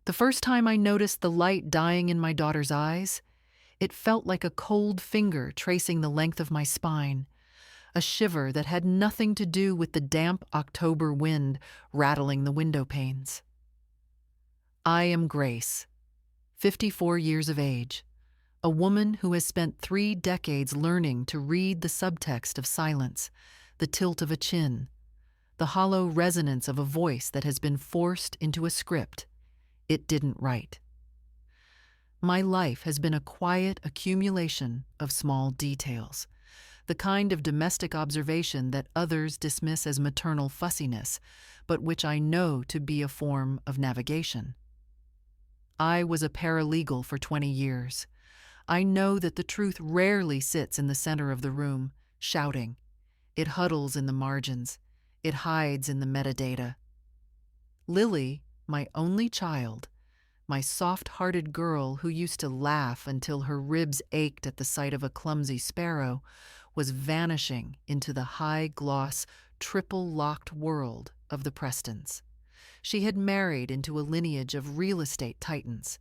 The first time I noticed the light dying in my daughter's eyes, it felt like a cold finger tracing the length of my spine, a shiver that had nothing to do with the damp October wind rattling the window panes. I am Grace, 54 years of age, a woman who has spent 3 decades learning to read the subtext of silence, the tilt of a chin, the hollow resonance of a voice that has been forced into a script it didn't write. My life has been a quiet accumulation of small details, the kind of domestic observation that others dismiss as maternal fussiness, but which I know to be a form of navigation. I was a paralegal for 20 years. I know that the truth rarely sits in the center of the room, shouting. It huddles in the margins. It hides in the metadata. Lily, my only child, my soft-hearted girl who used to laugh until her ribs ached at the sight of a clumsy sparrow, was vanishing into the high-gloss, triple-locked world of the Prestons. She had married into a lineage of real estate titans,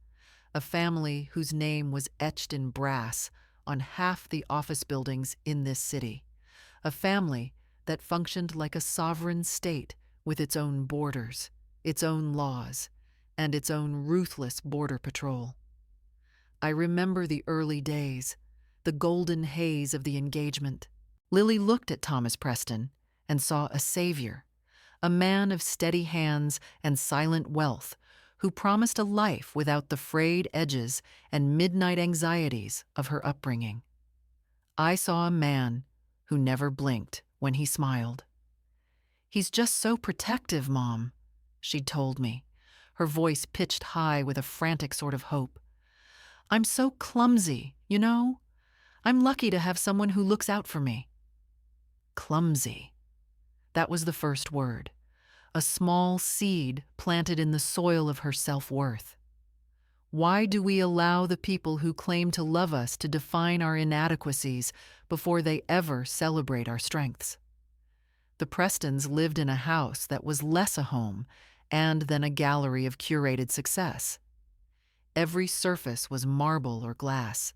a family whose name was etched in brass on half the office buildings in this city, a family that functioned like a sovereign state with its own borders, its own laws, and its own ruthless border patrol. I remember the early days, the golden haze of the engagement. Lily looked at Thomas Preston and saw a savior, a man of steady hands and silent wealth who promised a life without the frayed edges and midnight anxieties of her upbringing. I saw a man who never blinked when he smiled. "He's just so protective, Mom," she'd told me, her voice pitched high with a frantic sort of hope. "I'm so clumsy, you know? I'm lucky to have someone who looks out for me." Clumsy. That was the first word, a small seed planted in the soil of her self-worth. Why do we allow the people who claim to love us to define our inadequacies before they ever celebrate our strengths? The Prestons lived in a house that was less a home and than a gallery of curated success. Every surface was marble or glass.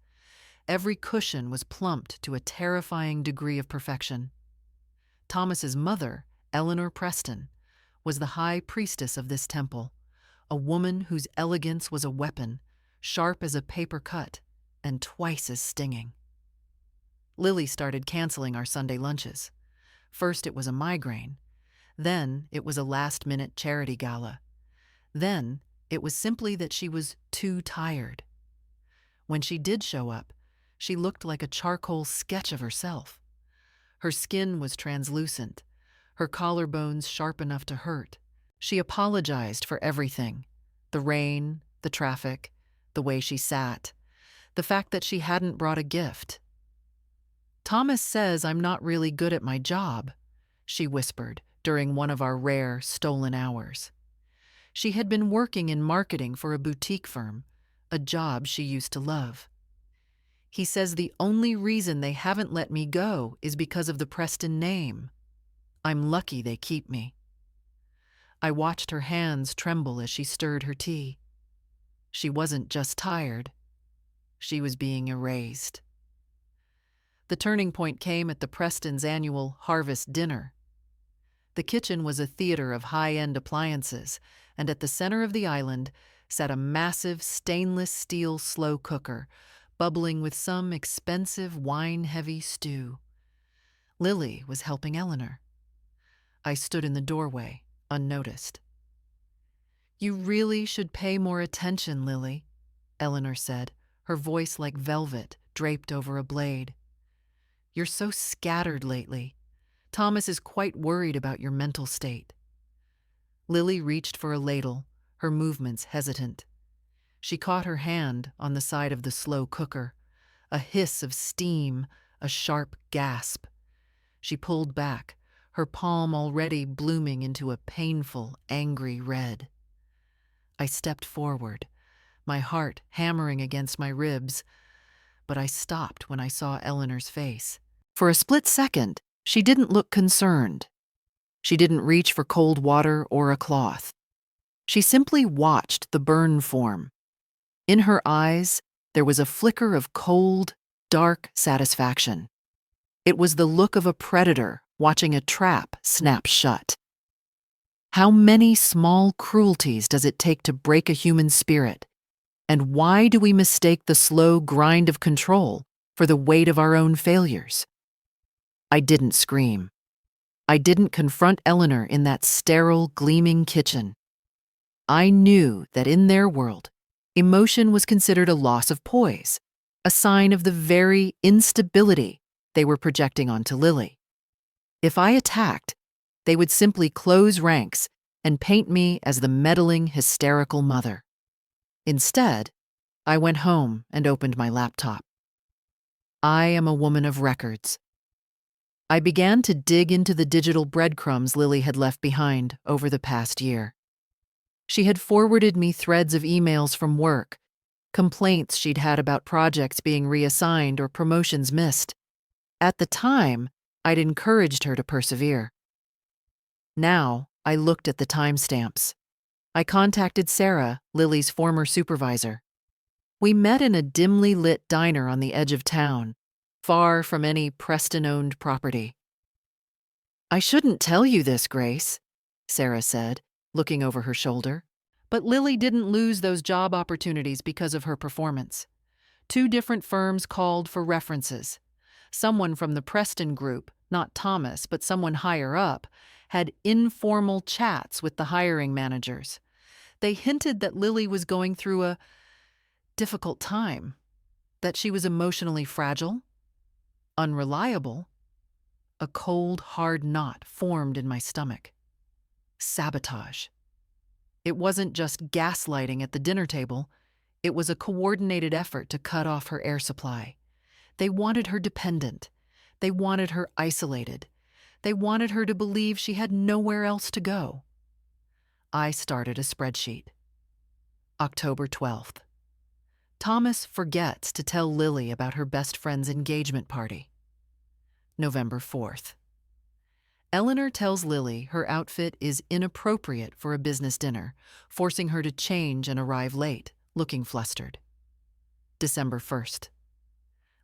Every cushion was plumped to a terrifying degree of perfection. Thomas's mother, Eleanor Preston, was the high priestess of this temple, a woman whose elegance was a weapon, sharp as a paper cut and twice as stinging. Lily started canceling our Sunday lunches. First it was a migraine. Then it was a last-minute charity gala. Then it was simply that she was too tired. When she did show up, she looked like a charcoal sketch of herself. Her skin was translucent, her collarbones sharp enough to hurt. She apologized for everything: the rain, the traffic, the way she sat, the fact that she hadn't brought a gift. "Thomas says I'm not really good at my job," she whispered during one of our rare stolen hours. She had been working in marketing for a boutique firm, a job she used to love. "He says the only reason they haven't let me go is because of the Preston name. I'm lucky they keep me." I watched her hands tremble as she stirred her tea. She wasn't just tired. She was being erased. The turning point came at the Prestons' annual harvest dinner. The kitchen was a theater of high-end appliances, and at the center of the island sat a massive stainless steel slow cooker, bubbling with some expensive wine-heavy stew. Lily was helping Eleanor. I stood in the doorway, unnoticed. "You really should pay more attention, Lily," Eleanor said, her voice like velvet draped over a blade. "You're so scattered lately. Thomas is quite worried about your mental state." Lily reached for a ladle, her movements hesitant. She caught her hand on the side of the slow cooker, a hiss of steam, a sharp gasp. She pulled back, her palm already blooming into a painful, angry red. I stepped forward, my heart hammering against my ribs, but I stopped when I saw Eleanor's face. For a split second, she didn't look concerned. She didn't reach for cold water or a cloth. She simply watched the burn form. In her eyes, there was a flicker of cold, dark satisfaction. It was the look of a predator watching a trap snap shut. How many small cruelties does it take to break a human spirit? And why do we mistake the slow grind of control for the weight of our own failures? I didn't scream. I didn't confront Eleanor in that sterile, gleaming kitchen. I knew that in their world, emotion was considered a loss of poise, a sign of the very instability they were projecting onto Lily. If I attacked, they would simply close ranks and paint me as the meddling, hysterical mother. Instead, I went home and opened my laptop. I am a woman of records. I began to dig into the digital breadcrumbs Lily had left behind over the past year. She had forwarded me threads of emails from work, complaints she'd had about projects being reassigned or promotions missed. At the time, I'd encouraged her to persevere. Now, I looked at the timestamps. I contacted Sarah, Lily's former supervisor. We met in a dimly lit diner on the edge of town, far from any Preston-owned property. "I shouldn't tell you this, Grace," Sarah said, looking over her shoulder. But Lily didn't lose those job opportunities because of her performance. 2 different firms called for references. Someone from the Preston group, not Thomas, but someone higher up, had informal chats with the hiring managers. They hinted that Lily was going through a difficult time, that she was emotionally fragile, unreliable. A cold, hard knot formed in my stomach. Sabotage. It wasn't just gaslighting at the dinner table. It was a coordinated effort to cut off her air supply. They wanted her dependent. They wanted her isolated. They wanted her to believe she had nowhere else to go. I started a spreadsheet. October 12th. Thomas forgets to tell Lily about her best friend's engagement party. November 4th. Eleanor tells Lily her outfit is inappropriate for a business dinner, forcing her to change and arrive late, looking flustered. December 1st.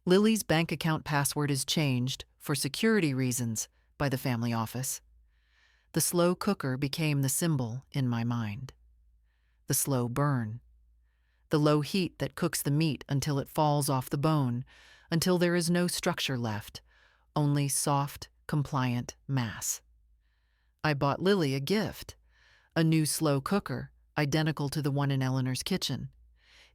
Lily's bank account password is changed, for security reasons, by the family office. The slow cooker became the symbol in my mind. The slow burn. The low heat that cooks the meat until it falls off the bone, until there is no structure left, only soft, compliant mass. I bought Lily a gift, a new slow cooker, identical to the one in Eleanor's kitchen.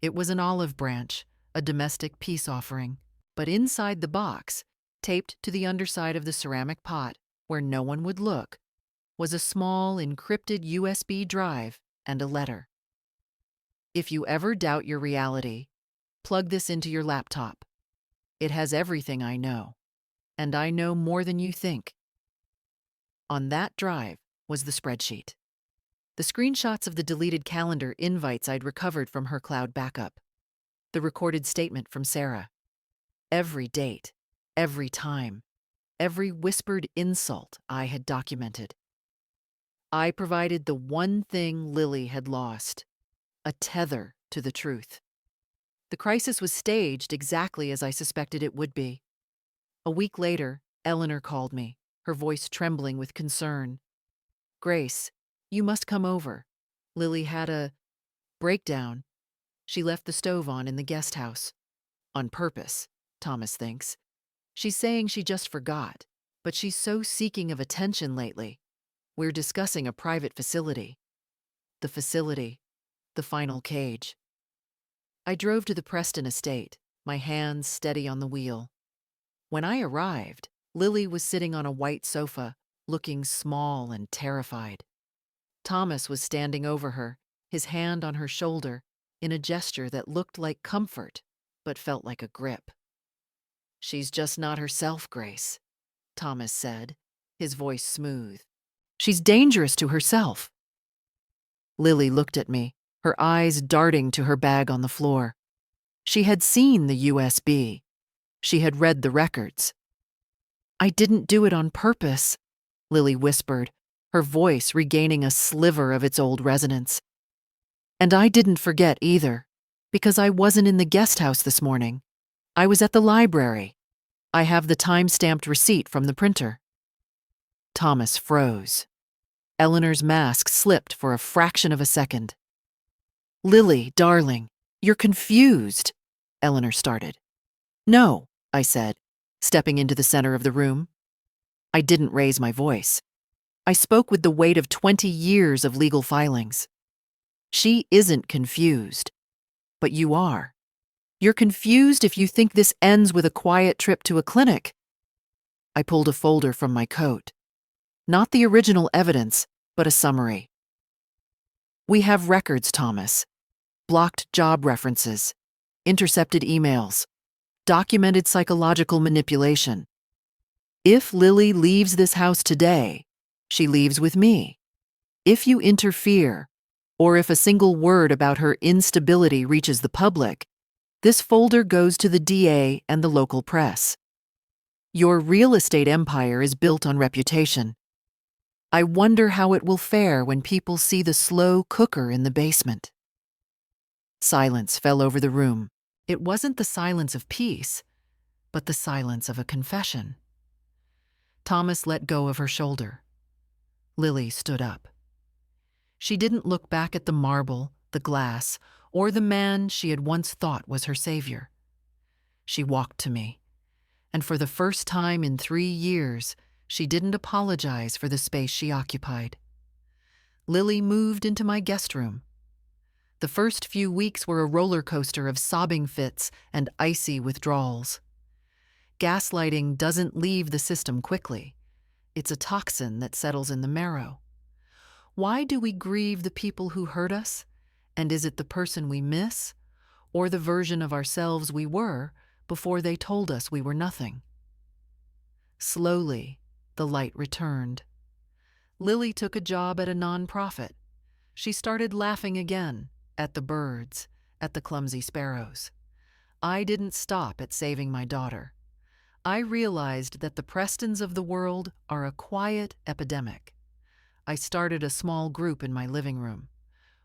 It was an olive branch, a domestic peace offering, but inside the box, taped to the underside of the ceramic pot, where no one would look, was a small encrypted USB drive and a letter. "If you ever doubt your reality, plug this into your laptop. It has everything I know. And I know more than you think." On that drive was the spreadsheet. The screenshots of the deleted calendar invites I'd recovered from her cloud backup. The recorded statement from Sarah. Every date, every time, every whispered insult I had documented. I provided the one thing Lily had lost, a tether to the truth. The crisis was staged exactly as I suspected it would be. A week later, Eleanor called me, her voice trembling with concern. "Grace, you must come over. Lily had a breakdown. She left the stove on in the guest house. On purpose, Thomas thinks. She's saying she just forgot, but she's so seeking of attention lately. We're discussing a private facility. The facility, the final cage." I drove to the Preston estate, my hands steady on the wheel. When I arrived, Lily was sitting on a white sofa, looking small and terrified. Thomas was standing over her, his hand on her shoulder, in a gesture that looked like comfort, but felt like a grip. "She's just not herself, Grace," Thomas said, his voice smooth. "She's dangerous to herself." Lily looked at me, her eyes darting to her bag on the floor. She had seen the USB. She had read the records. "I didn't do it on purpose," Lily whispered, her voice regaining a sliver of its old resonance. And I didn't forget either, because I wasn't in the guest house this morning. I was at the library. I have the time-stamped receipt from the printer. Thomas froze. Eleanor's mask slipped for a fraction of a second. "Lily, darling, you're confused," Eleanor started. "No," I said, stepping into the center of the room. I didn't raise my voice. I spoke with the weight of 20 years of legal filings. "She isn't confused, but you are. You're confused if you think this ends with a quiet trip to a clinic." I pulled a folder from my coat. Not the original evidence, but a summary. "We have records, Thomas. Blocked job references, intercepted emails, documented psychological manipulation. If Lily leaves this house today, she leaves with me. If you interfere, or if a single word about her instability reaches the public, this folder goes to the DA and the local press. Your real estate empire is built on reputation. I wonder how it will fare when people see the slow cooker in the basement." Silence fell over the room. It wasn't the silence of peace, but the silence of a confession. Thomas let go of her shoulder. Lily stood up. She didn't look back at the marble, the glass, or the man she had once thought was her savior. She walked to me, and for the first time in 3 years, she didn't apologize for the space she occupied. Lily moved into my guest room. The first few weeks were a roller coaster of sobbing fits and icy withdrawals. Gaslighting doesn't leave the system quickly. It's a toxin that settles in the marrow. Why do we grieve the people who hurt us? And is it the person we miss, or the version of ourselves we were before they told us we were nothing? Slowly, the light returned. Lily took a job at a nonprofit. She started laughing again, at the birds, at the clumsy sparrows. I didn't stop at saving my daughter. I realized that the Prestons of the world are a quiet epidemic. I started a small group in my living room.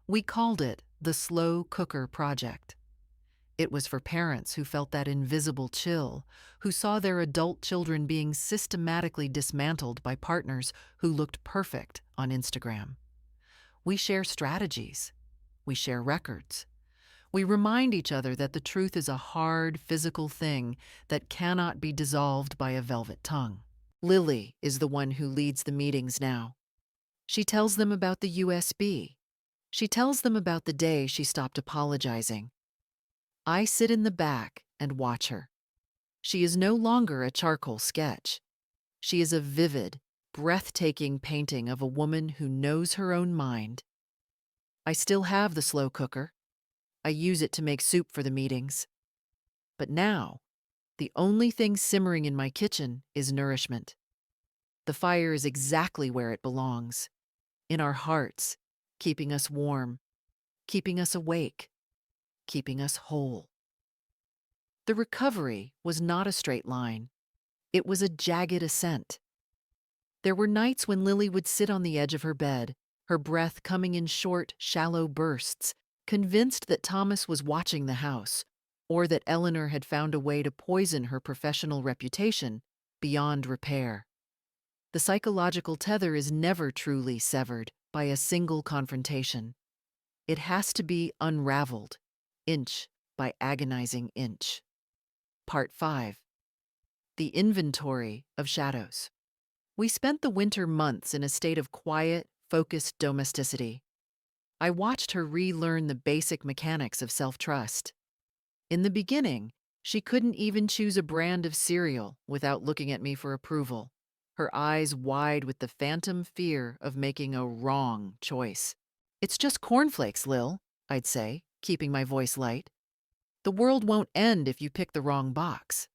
We called it the Slow Cooker Project. It was for parents who felt that invisible chill, who saw their adult children being systematically dismantled by partners who looked perfect on Instagram. We share strategies. We share records. We remind each other that the truth is a hard, physical thing that cannot be dissolved by a velvet tongue. Lily is the one who leads the meetings now. She tells them about the USB. She tells them about the day she stopped apologizing. I sit in the back and watch her. She is no longer a charcoal sketch. She is a vivid, breathtaking painting of a woman who knows her own mind. I still have the slow cooker. I use it to make soup for the meetings. But now, the only thing simmering in my kitchen is nourishment. The fire is exactly where it belongs, in our hearts, keeping us warm, keeping us awake, keeping us whole. The recovery was not a straight line. It was a jagged ascent. There were nights when Lily would sit on the edge of her bed, her breath coming in short, shallow bursts, convinced that Thomas was watching the house, or that Eleanor had found a way to poison her professional reputation beyond repair. The psychological tether is never truly severed by a single confrontation. It has to be unraveled, inch by agonizing inch. Part 5. The Inventory of Shadows. We spent the winter months in a state of quiet, focused domesticity. I watched her relearn the basic mechanics of self-trust. In the beginning, she couldn't even choose a brand of cereal without looking at me for approval, her eyes wide with the phantom fear of making a wrong choice. "It's just cornflakes, Lil," I'd say, keeping my voice light. "The world won't end if you pick the wrong box."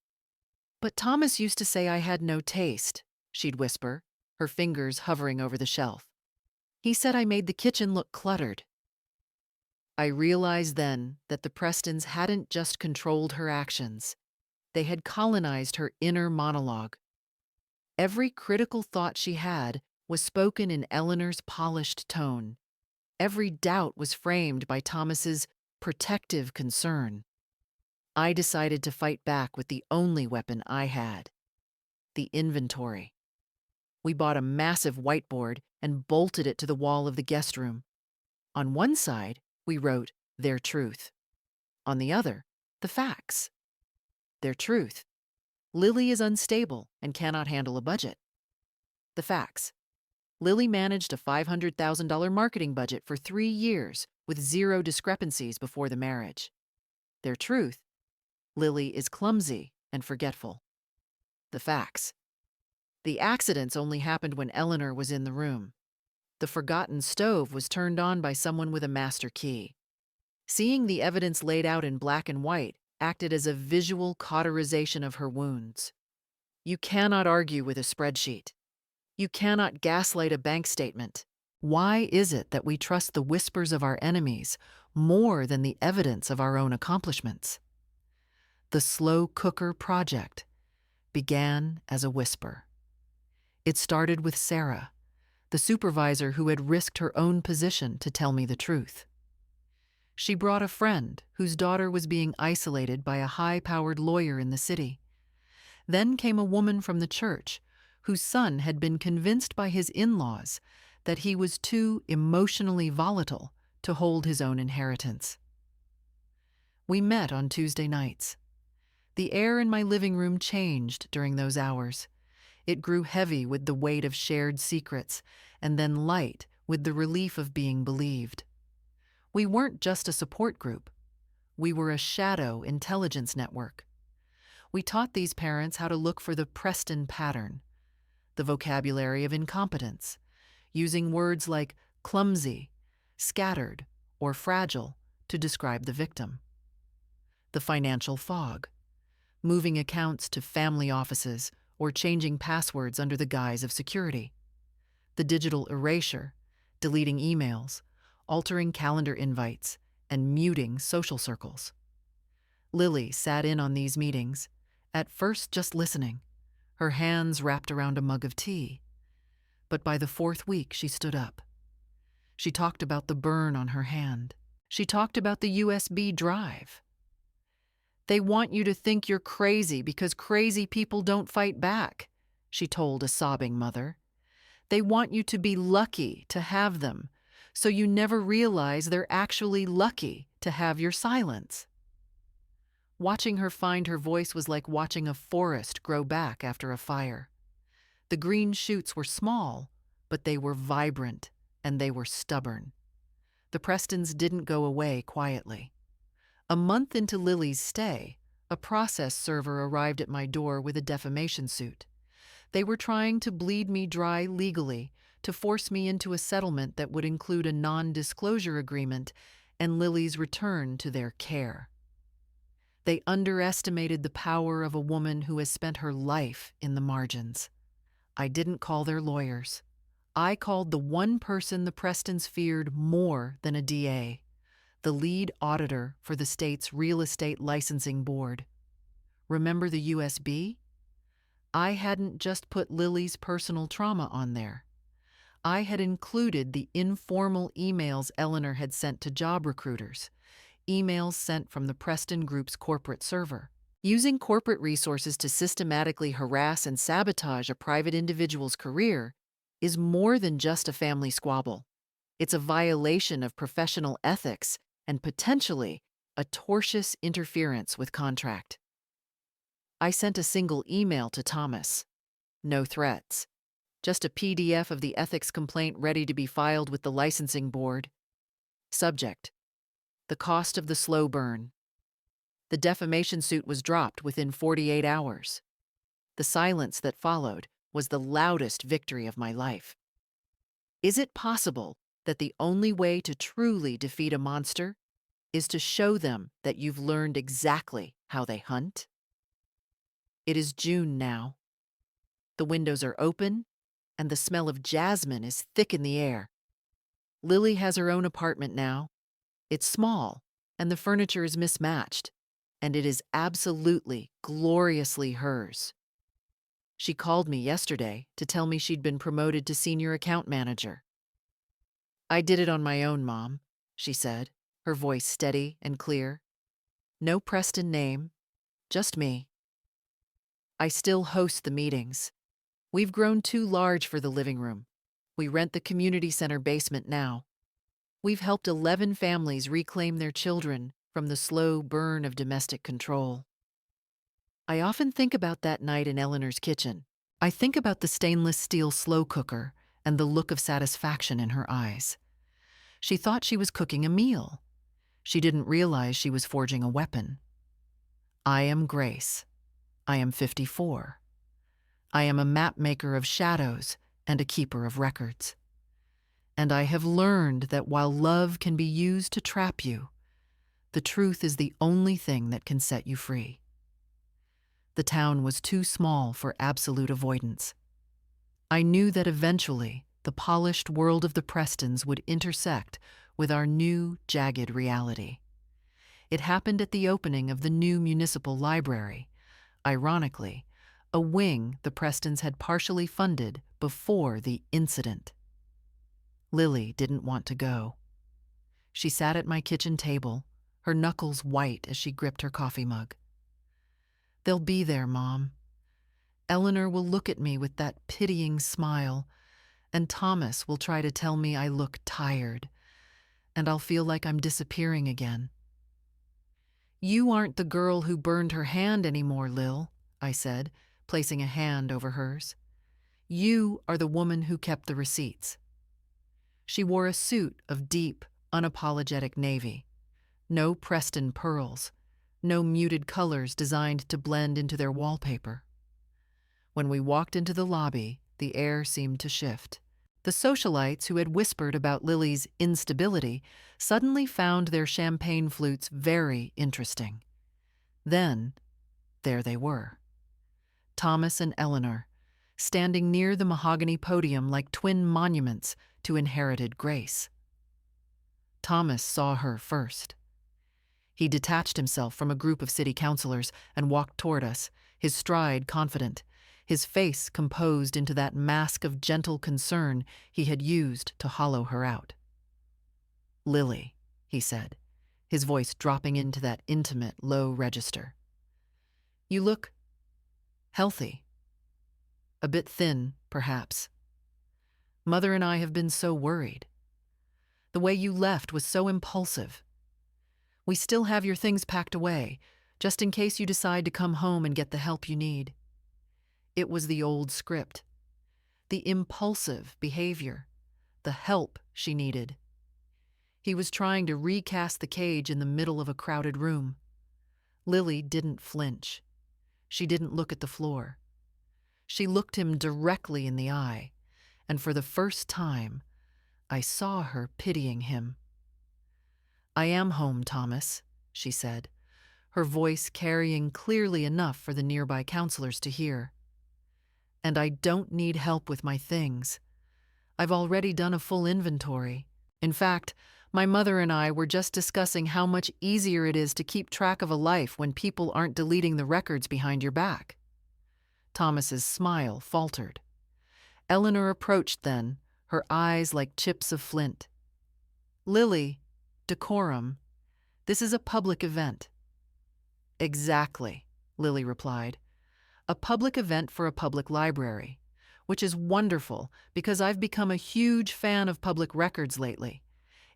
"But Thomas used to say I had no taste," she'd whisper, her fingers hovering over the shelf. "He said I made the kitchen look cluttered." I realized then that the Prestons hadn't just controlled her actions. They had colonized her inner monologue. Every critical thought she had was spoken in Eleanor's polished tone. Every doubt was framed by Thomas's protective concern. I decided to fight back with the only weapon I had: the inventory. We bought a massive whiteboard and bolted it to the wall of the guest room. On one side, we wrote, "Their truth." On the other, the facts. Their truth: Lily is unstable and cannot handle a budget. The facts: Lily managed a $500,000 marketing budget for 3 years with zero discrepancies before the marriage. Their truth: Lily is clumsy and forgetful. The facts: the accidents only happened when Eleanor was in the room. The forgotten stove was turned on by someone with a master key. Seeing the evidence laid out in black and white acted as a visual cauterization of her wounds. You cannot argue with a spreadsheet. You cannot gaslight a bank statement. Why is it that we trust the whispers of our enemies more than the evidence of our own accomplishments? The Slow Cooker Project began as a whisper. It started with Sarah, the supervisor who had risked her own position to tell me the truth. She brought a friend whose daughter was being isolated by a high-powered lawyer in the city. Then came a woman from the church whose son had been convinced by his in-laws that he was too emotionally volatile to hold his own inheritance. We met on Tuesday nights. The air in my living room changed during those hours. It grew heavy with the weight of shared secrets, and then light with the relief of being believed. We weren't just a support group. We were a shadow intelligence network. We taught these parents how to look for the Preston pattern, the vocabulary of incompetence, using words like clumsy, scattered, or fragile to describe the victim. The financial fog, moving accounts to family offices or changing passwords under the guise of security. The digital erasure, deleting emails, altering calendar invites, and muting social circles. Lily sat in on these meetings, at first just listening, her hands wrapped around a mug of tea. But by the 4th week, she stood up. She talked about the burn on her hand. She talked about the USB drive. "They want you to think you're crazy because crazy people don't fight back," she told a sobbing mother. "They want you to be lucky to have them, so you never realize they're actually lucky to have your silence." Watching her find her voice was like watching a forest grow back after a fire. The green shoots were small, but they were vibrant and they were stubborn. The Prestons didn't go away quietly. A month into Lily's stay, a process server arrived at my door with a defamation suit. They were trying to bleed me dry legally to force me into a settlement that would include a non-disclosure agreement and Lily's return to their care. They underestimated the power of a woman who has spent her life in the margins. I didn't call their lawyers. I called the one person the Prestons feared more than a DA, the lead auditor for the state's real estate licensing board. Remember the USB? I hadn't just put Lily's personal trauma on there. I had included the informal emails Eleanor had sent to job recruiters, emails sent from the Preston Group's corporate server. Using corporate resources to systematically harass and sabotage a private individual's career is more than just a family squabble. It's a violation of professional ethics and potentially a tortious interference with contract. I sent a single email to Thomas. No threats. Just a PDF of the ethics complaint ready to be filed with the licensing board. Subject: the cost of the slow burn. The defamation suit was dropped within 48 hours. The silence that followed was the loudest victory of my life. Is it possible that the only way to truly defeat a monster is to show them that you've learned exactly how they hunt? It is June now. The windows are open, and the smell of jasmine is thick in the air. Lily has her own apartment now. It's small, and the furniture is mismatched, and it is absolutely, gloriously hers. She called me yesterday to tell me she'd been promoted to senior account manager. "I did it on my own, Mom," she said, her voice steady and clear. "No Preston name, just me. I still host the meetings. We've grown too large for the living room. We rent the community center basement now. We've helped 11 families reclaim their children from the slow burn of domestic control. I often think about that night in Eleanor's kitchen. I think about the stainless steel slow cooker and the look of satisfaction in her eyes. She thought she was cooking a meal. She didn't realize she was forging a weapon. I am Grace. I am 54. I am a map maker of shadows and a keeper of records. And I have learned that while love can be used to trap you, the truth is the only thing that can set you free. The town was too small for absolute avoidance. I knew that eventually the polished world of the Prestons would intersect with our new, jagged reality. It happened at the opening of the new municipal library, ironically, a wing the Prestons had partially funded before the incident. Lily didn't want to go. She sat at my kitchen table, her knuckles white as she gripped her coffee mug. "They'll be there, Mom. Eleanor will look at me with that pitying smile, and Thomas will try to tell me I look tired, and I'll feel like I'm disappearing again." "You aren't the girl who burned her hand anymore, Lil," I said, placing a hand over hers. "You are the woman who kept the receipts." She wore a suit of deep, unapologetic navy. No Preston pearls, no muted colors designed to blend into their wallpaper. When we walked into the lobby, the air seemed to shift. The socialites who had whispered about Lily's instability suddenly found their champagne flutes very interesting. Then, there they were. Thomas and Eleanor, standing near the mahogany podium like twin monuments to inherited grace. Thomas saw her first. He detached himself from a group of city councilors and walked toward us, his stride confident, his face composed into that mask of gentle concern he had used to hollow her out. "Lily," he said, his voice dropping into that intimate, low register. "You look healthy. A bit thin, perhaps. Mother and I have been so worried. The way you left was so impulsive. We still have your things packed away, just in case you decide to come home and get the help you need." It was the old script. The impulsive behavior. The help she needed. He was trying to recast the cage in the middle of a crowded room. Lily didn't flinch. She didn't look at the floor. She looked him directly in the eye, and for the first time, I saw her pitying him. "I am home, Thomas," she said, her voice carrying clearly enough for the nearby counselors to hear. "And I don't need help with my things. I've already done a full inventory. In fact, my mother and I were just discussing how much easier it is to keep track of a life when people aren't deleting the records behind your back." Thomas's smile faltered. Eleanor approached then, her eyes like chips of flint. "Lily, decorum. This is a public event." "Exactly," Lily replied. "A public event for a public library, which is wonderful because I've become a huge fan of public records lately.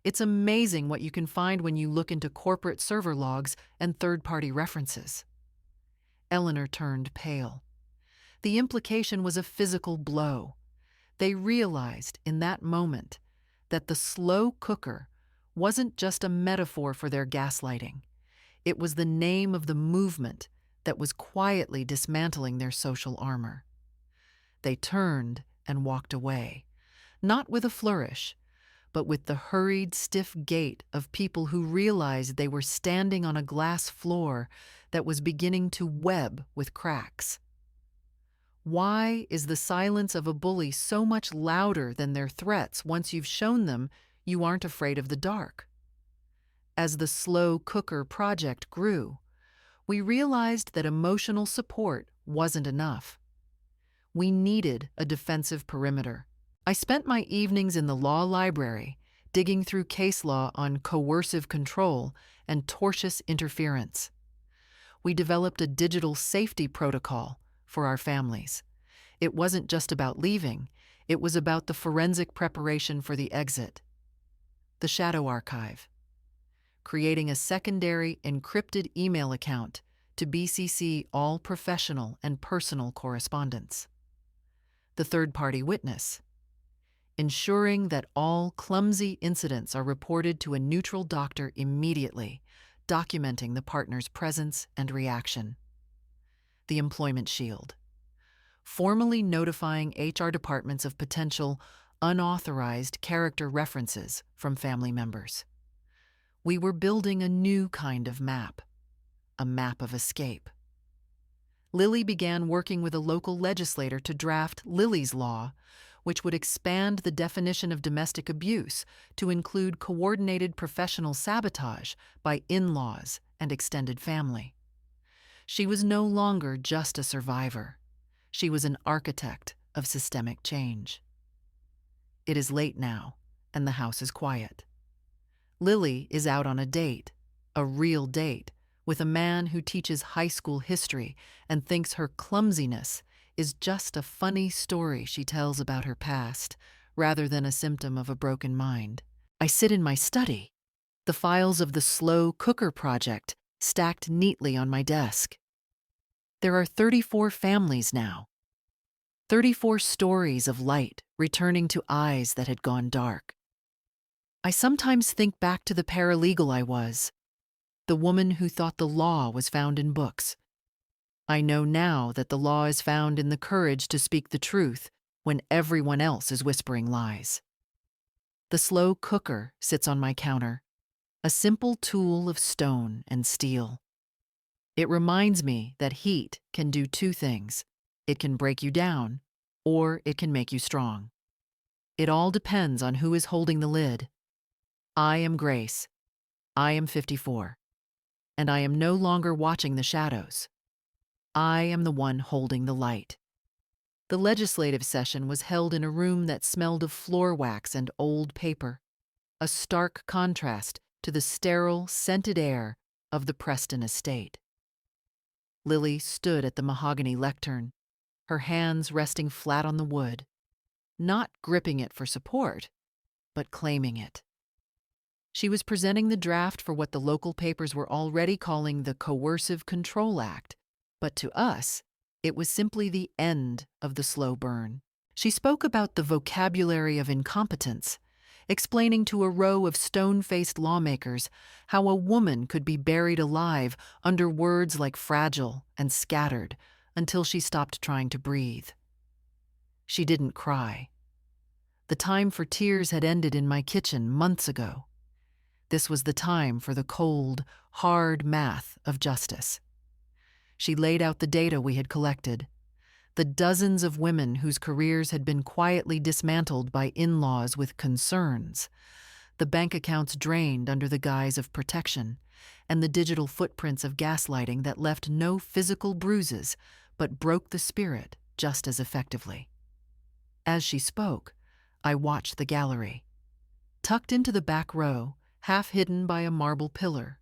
It's amazing what you can find when you look into corporate server logs and third-party references." Eleanor turned pale. The implication was a physical blow. They realized in that moment that the slow cooker wasn't just a metaphor for their gaslighting. It was the name of the movement that was quietly dismantling their social armor. They turned and walked away, not with a flourish, but with the hurried, stiff gait of people who realized they were standing on a glass floor that was beginning to web with cracks. Why is the silence of a bully so much louder than their threats once you've shown them you aren't afraid of the dark? As the slow cooker project grew, we realized that emotional support wasn't enough. We needed a defensive perimeter. I spent my evenings in the law library, digging through case law on coercive control and tortious interference. We developed a digital safety protocol for our families. It wasn't just about leaving, it was about the forensic preparation for the exit. The Shadow Archive. Creating a secondary encrypted email account to BCC all professional and personal correspondence. The third-party witness. Ensuring that all clumsy incidents are reported to a neutral doctor immediately, documenting the partner's presence and reaction. The employment shield. Formally notifying HR departments of potential unauthorized character references from family members. We were building a new kind of map, a map of escape. Lily began working with a local legislator to draft Lily's Law, which would expand the definition of domestic abuse to include coordinated professional sabotage by in-laws and extended family. She was no longer just a survivor. She was an architect of systemic change. It is late now, and the house is quiet. Lily is out on a date, a real date, with a man who teaches high school history and thinks her clumsiness is just a funny story she tells about her past, rather than a symptom of a broken mind. I sit in my study, the files of the Slow Cooker Project stacked neatly on my desk. There are 34 families now, 34 stories of light returning to eyes that had gone dark. I sometimes think back to the paralegal I was, the woman who thought the law was found in books. I know now that the law is found in the courage to speak the truth when everyone else is whispering lies. The slow cooker sits on my counter, a simple tool of stone and steel. It reminds me that heat can do two things. It can break you down, or it can make you strong. It all depends on who is holding the lid. I am Grace. I am 54. And I am no longer watching the shadows. I am the one holding the light. The legislative session was held in a room that smelled of floor wax and old paper, a stark contrast to the sterile, scented air of the Preston estate. Lily stood at the mahogany lectern, her hands resting flat on the wood, not gripping it for support, but claiming it. She was presenting the draft for what the local papers were already calling the Coercive Control Act, but to us, it was simply the end of the slow burn. She spoke about the vocabulary of incompetence, explaining to a row of stone-faced lawmakers how a woman could be buried alive under words like fragile and scattered until she stopped trying to breathe. She didn't cry. The time for tears had ended in my kitchen months ago. This was the time for the cold, hard math of justice. She laid out the data we had collected, the dozens of women whose careers had been quietly dismantled by in-laws with concerns, the bank accounts drained under the guise of protection, and the digital footprints of gaslighting that left no physical bruises but broke the spirit just as effectively. As she spoke, I watched the gallery. Tucked into the back row, half hidden by a marble pillar,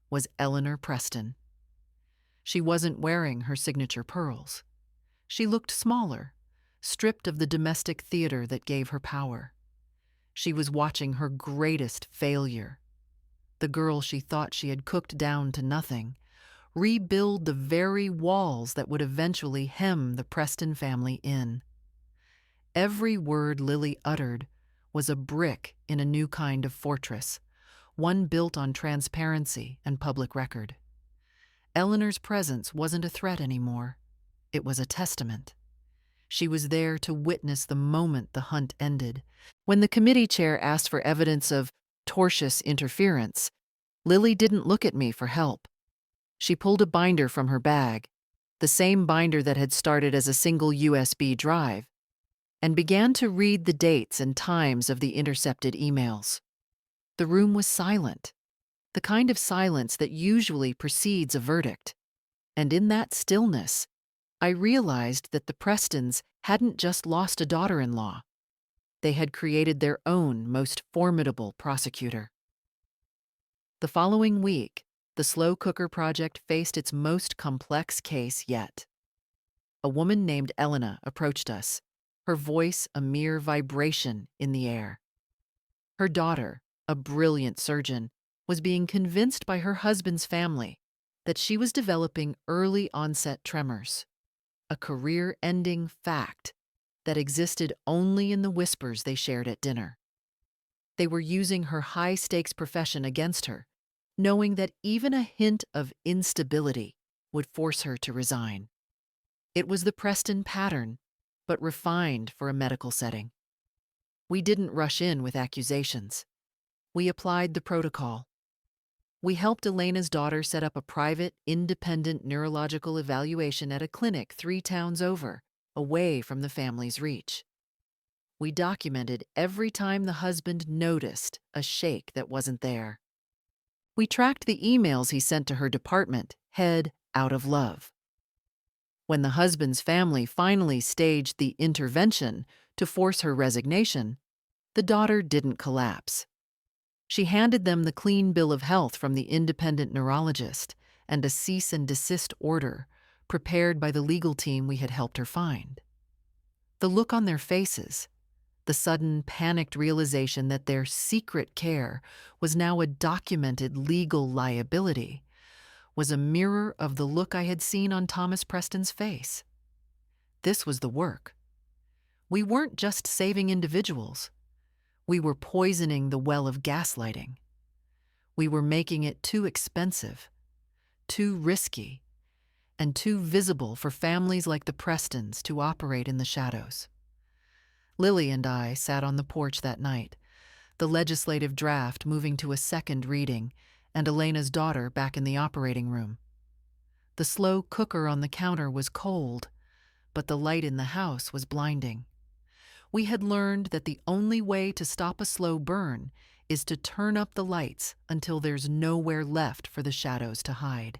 was Eleanor Preston. She wasn't wearing her signature pearls. She looked smaller, stripped of the domestic theater that gave her power. She was watching her greatest failure, the girl she thought she had cooked down to nothing, rebuild the very walls that would eventually hem the Preston family in. Every word Lily uttered was a brick in a new kind of fortress, one built on transparency and public record. Eleanor's presence wasn't a threat anymore. It was a testament. She was there to witness the moment the hunt ended. When the committee chair asked for evidence of tortious interference, Lily didn't look at me for help. She pulled a binder from her bag, the same binder that had started as a single USB drive, and began to read the dates and times of the intercepted emails. The room was silent, the kind of silence that usually precedes a verdict. And in that stillness, I realized that the Prestons hadn't just lost a daughter-in-law. They had created their own most formidable prosecutor. The following week, the Slow Cooker Project faced its most complex case yet. A woman named Elena approached us, her voice a mere vibration in the air. Her daughter, a brilliant surgeon, was being convinced by her husband's family that she was developing early-onset tremors, a career-ending fact that existed only in the whispers they shared at dinner. They were using her high-stakes profession against her, knowing that even a hint of instability would force her to resign. It was the Preston pattern, but refined for a medical setting. We didn't rush in with accusations. We applied the protocol. We helped Elena's daughter set up a private, independent neurological evaluation at a clinic 3 towns over, away from the family's reach. We documented every time the husband noticed a shake that wasn't there. We tracked the emails he sent to her department, head out of love. When the husband's family finally staged the intervention to force her resignation, the daughter didn't collapse. She handed them the clean bill of health from the independent neurologist and a cease and desist order prepared by the legal team we had helped her find. The look on their faces, the sudden panicked realization that their secret care was now a documented legal liability, was a mirror of the look I had seen on Thomas Preston's face. This was the work. We weren't just saving individuals. We were poisoning the well of gaslighting. We were making it too expensive, too risky, and too visible for families like the Prestons to operate in the shadows. Lily and I sat on the porch that night, the legislative draft moving to a second reading, and Elena's daughter back in the operating room. The slow cooker on the counter was cold, but the light in the house was blinding. We had learned that the only way to stop a slow burn is to turn up the lights until there's nowhere left for the shadows to hide.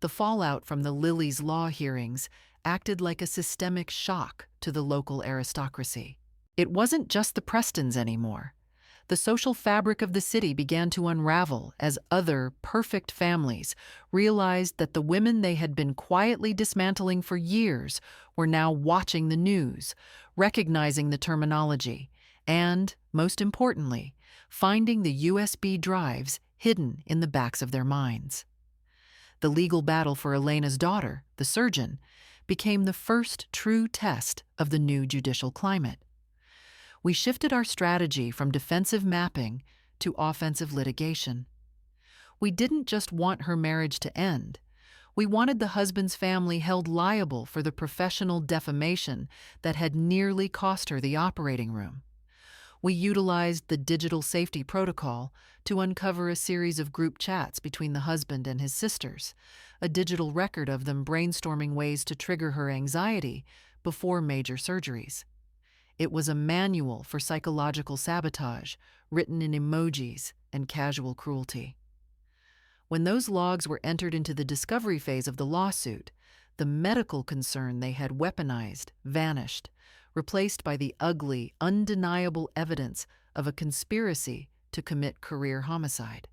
The fallout from the Lily's Law hearings acted like a systemic shock to the local aristocracy. It wasn't just the Prestons anymore. The social fabric of the city began to unravel as other perfect families realized that the women they had been quietly dismantling for years were now watching the news, recognizing the terminology, and, most importantly, finding the USB drives hidden in the backs of their minds. The legal battle for Elena's daughter, the surgeon, became the first true test of the new judicial climate. We shifted our strategy from defensive mapping to offensive litigation. We didn't just want her marriage to end. We wanted the husband's family held liable for the professional defamation that had nearly cost her the operating room. We utilized the digital safety protocol to uncover a series of group chats between the husband and his sisters, a digital record of them brainstorming ways to trigger her anxiety before major surgeries. It was a manual for psychological sabotage, written in emojis and casual cruelty. When those logs were entered into the discovery phase of the lawsuit, the medical concern they had weaponized vanished, replaced by the ugly, undeniable evidence of a conspiracy to commit career homicide.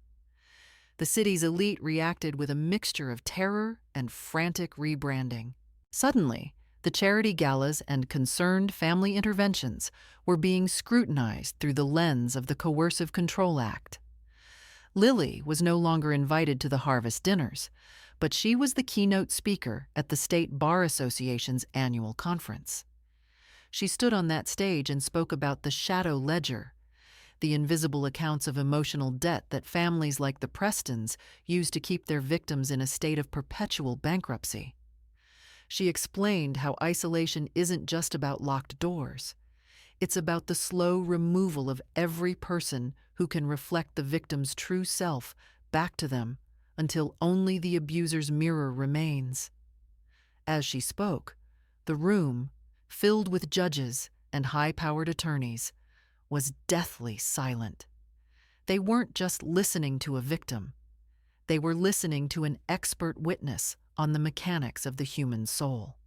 The city's elite reacted with a mixture of terror and frantic rebranding. Suddenly, the charity galas and concerned family interventions were being scrutinized through the lens of the Coercive Control Act. Lily was no longer invited to the harvest dinners, but she was the keynote speaker at the State Bar Association's annual conference. She stood on that stage and spoke about the shadow ledger, the invisible accounts of emotional debt that families like the Prestons use to keep their victims in a state of perpetual bankruptcy. She explained how isolation isn't just about locked doors. It's about the slow removal of every person who can reflect the victim's true self back to them until only the abuser's mirror remains. As she spoke, the room, filled with judges and high-powered attorneys, was deathly silent. They weren't just listening to a victim. They were listening to an expert witness on the mechanics of the human soul.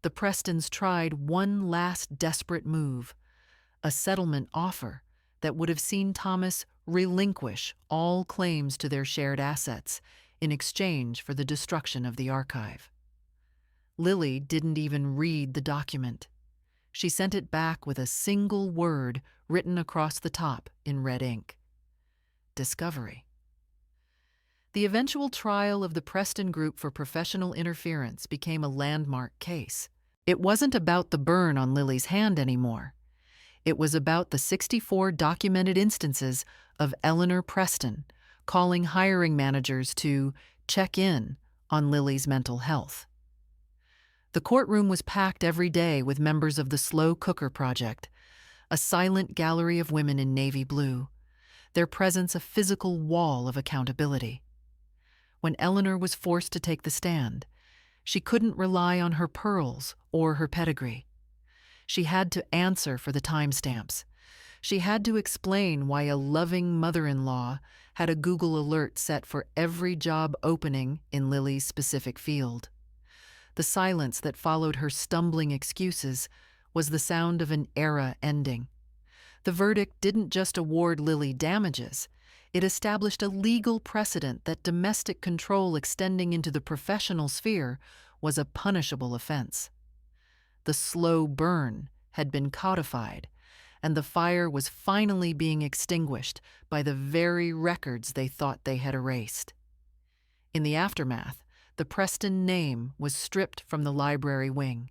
The Prestons tried one last desperate move, a settlement offer that would have seen Thomas relinquish all claims to their shared assets in exchange for the destruction of the archive. Lily didn't even read the document. She sent it back with a single word written across the top in red ink: discovery. The eventual trial of the Preston Group for professional interference became a landmark case. It wasn't about the burn on Lily's hand anymore. It was about the 64 documented instances of Eleanor Preston calling hiring managers to check in on Lily's mental health. The courtroom was packed every day with members of the Slow Cooker Project, a silent gallery of women in navy blue, their presence a physical wall of accountability. When Eleanor was forced to take the stand, she couldn't rely on her pearls or her pedigree. She had to answer for the timestamps. She had to explain why a loving mother-in-law had a Google alert set for every job opening in Lily's specific field. The silence that followed her stumbling excuses was the sound of an era ending. The verdict didn't just award Lily damages. It established a legal precedent that domestic control extending into the professional sphere was a punishable offense. The slow burn had been codified, and the fire was finally being extinguished by the very records they thought they had erased. In the aftermath, the Preston name was stripped from the library wing.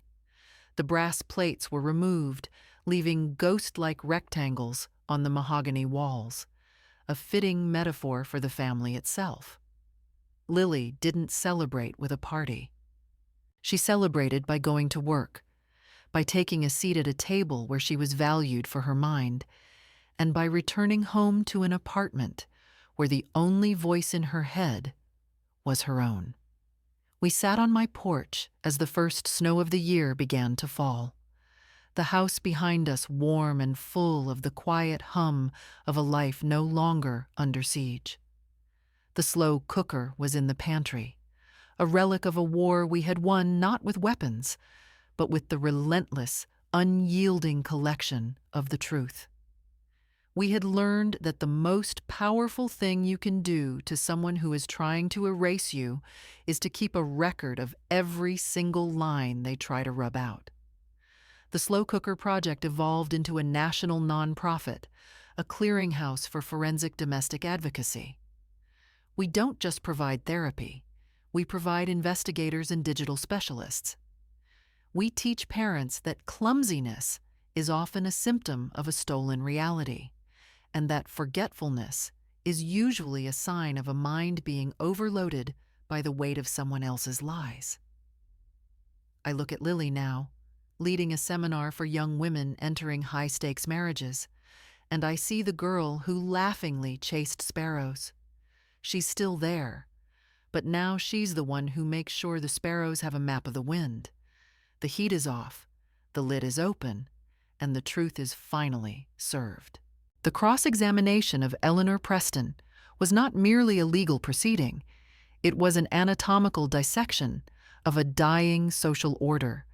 The brass plates were removed, leaving ghost-like rectangles on the mahogany walls, a fitting metaphor for the family itself. Lily didn't celebrate with a party. She celebrated by going to work, by taking a seat at a table where she was valued for her mind, and by returning home to an apartment where the only voice in her head was her own. We sat on my porch as the first snow of the year began to fall. The house behind us warm and full of the quiet hum of a life no longer under siege. The slow cooker was in the pantry, a relic of a war we had won not with weapons, but with the relentless, unyielding collection of the truth. We had learned that the most powerful thing you can do to someone who is trying to erase you is to keep a record of every single line they try to rub out. The Slow Cooker Project evolved into a national nonprofit, a clearinghouse for forensic domestic advocacy. We don't just provide therapy, we provide investigators and digital specialists. We teach parents that clumsiness is often a symptom of a stolen reality, and that forgetfulness is usually a sign of a mind being overloaded by the weight of someone else's lies. I look at Lily now, leading a seminar for young women entering high-stakes marriages, and I see the girl who laughingly chased sparrows. She's still there, but now she's the one who makes sure the sparrows have a map of the wind. The heat is off, the lid is open, and the truth is finally served. The cross-examination of Eleanor Preston was not merely a legal proceeding, it was an anatomical dissection of a dying social order,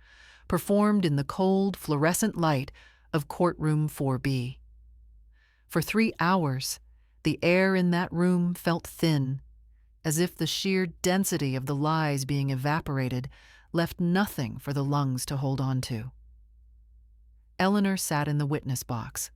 performed in the cold, fluorescent light of courtroom 4B. For 3 hours, the air in that room felt thin, as if the sheer density of the lies being evaporated left nothing for the lungs to hold on to. Eleanor sat in the witness box,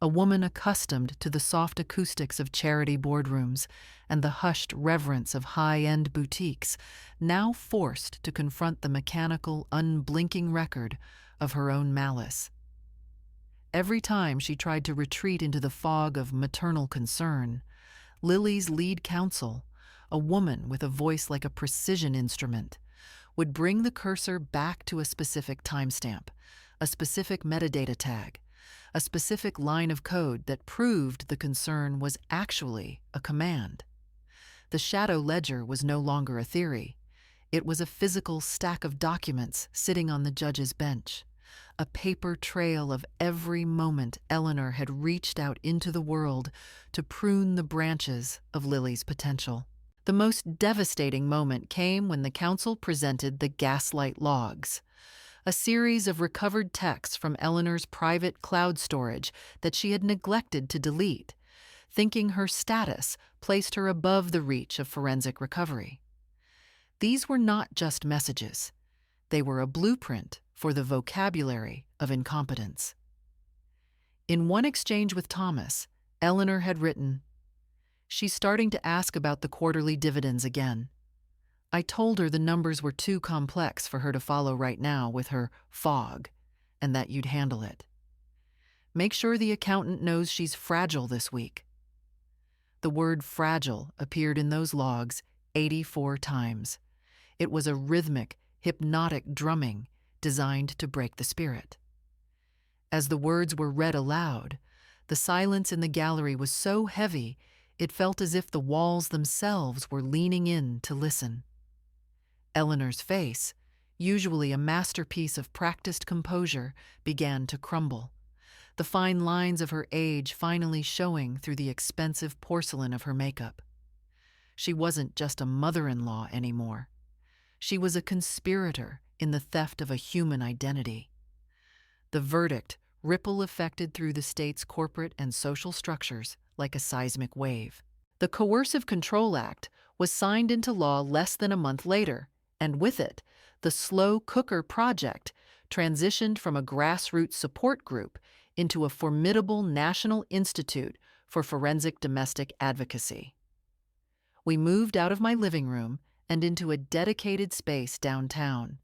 a woman accustomed to the soft acoustics of charity boardrooms and the hushed reverence of high-end boutiques, now forced to confront the mechanical, unblinking record of her own malice. Every time she tried to retreat into the fog of maternal concern, Lily's lead counsel, a woman with a voice like a precision instrument, would bring the cursor back to a specific timestamp, a specific metadata tag, a specific line of code that proved the concern was actually a command. The shadow ledger was no longer a theory. It was a physical stack of documents sitting on the judge's bench, a paper trail of every moment Eleanor had reached out into the world to prune the branches of Lily's potential. The most devastating moment came when the counsel presented the gaslight logs, A series of recovered texts from Eleanor's private cloud storage that she had neglected to delete, thinking her status placed her above the reach of forensic recovery. These were not just messages. They were a blueprint for the vocabulary of incompetence. In one exchange with Thomas, Eleanor had written, "She's starting to ask about the quarterly dividends again. I told her the numbers were too complex for her to follow right now with her fog, and that you'd handle it. Make sure the accountant knows she's fragile this week." The word fragile appeared in those logs 84 times. It was a rhythmic, hypnotic drumming designed to break the spirit. As the words were read aloud, the silence in the gallery was so heavy it felt as if the walls themselves were leaning in to listen. Eleanor's face, usually a masterpiece of practiced composure, began to crumble, the fine lines of her age finally showing through the expensive porcelain of her makeup. She wasn't just a mother-in-law anymore. She was a conspirator in the theft of a human identity. The verdict ripple-affected through the state's corporate and social structures like a seismic wave. The Coercive Control Act was signed into law less than a month later, and with it, the Slow Cooker Project transitioned from a grassroots support group into a formidable national institute for forensic domestic advocacy. We moved out of my living room and into a dedicated space downtown,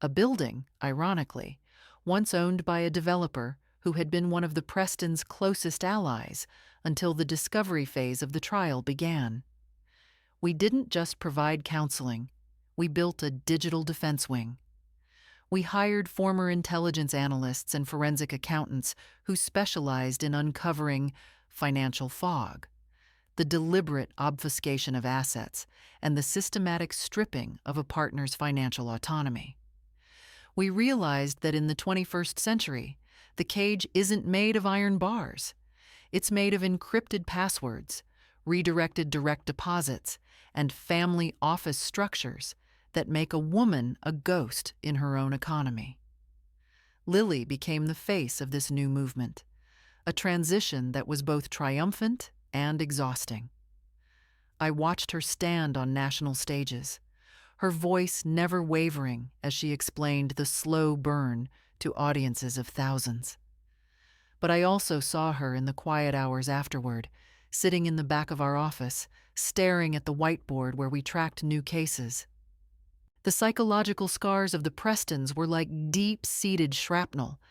a building, ironically, once owned by a developer who had been one of the Prestons' closest allies until the discovery phase of the trial began. We didn't just provide counseling. We built a digital defense wing. We hired former intelligence analysts and forensic accountants who specialized in uncovering financial fog, the deliberate obfuscation of assets, and the systematic stripping of a partner's financial autonomy. We realized that in the 21st century, the cage isn't made of iron bars. It's made of encrypted passwords, redirected direct deposits, and family office structures that make a woman a ghost in her own economy. Lily became the face of this new movement, a transition that was both triumphant and exhausting. I watched her stand on national stages, her voice never wavering as she explained the slow burn to audiences of thousands. But I also saw her in the quiet hours afterward, sitting in the back of our office, staring at the whiteboard where we tracked new cases. The psychological scars of the Prestons were like deep-seated shrapnel.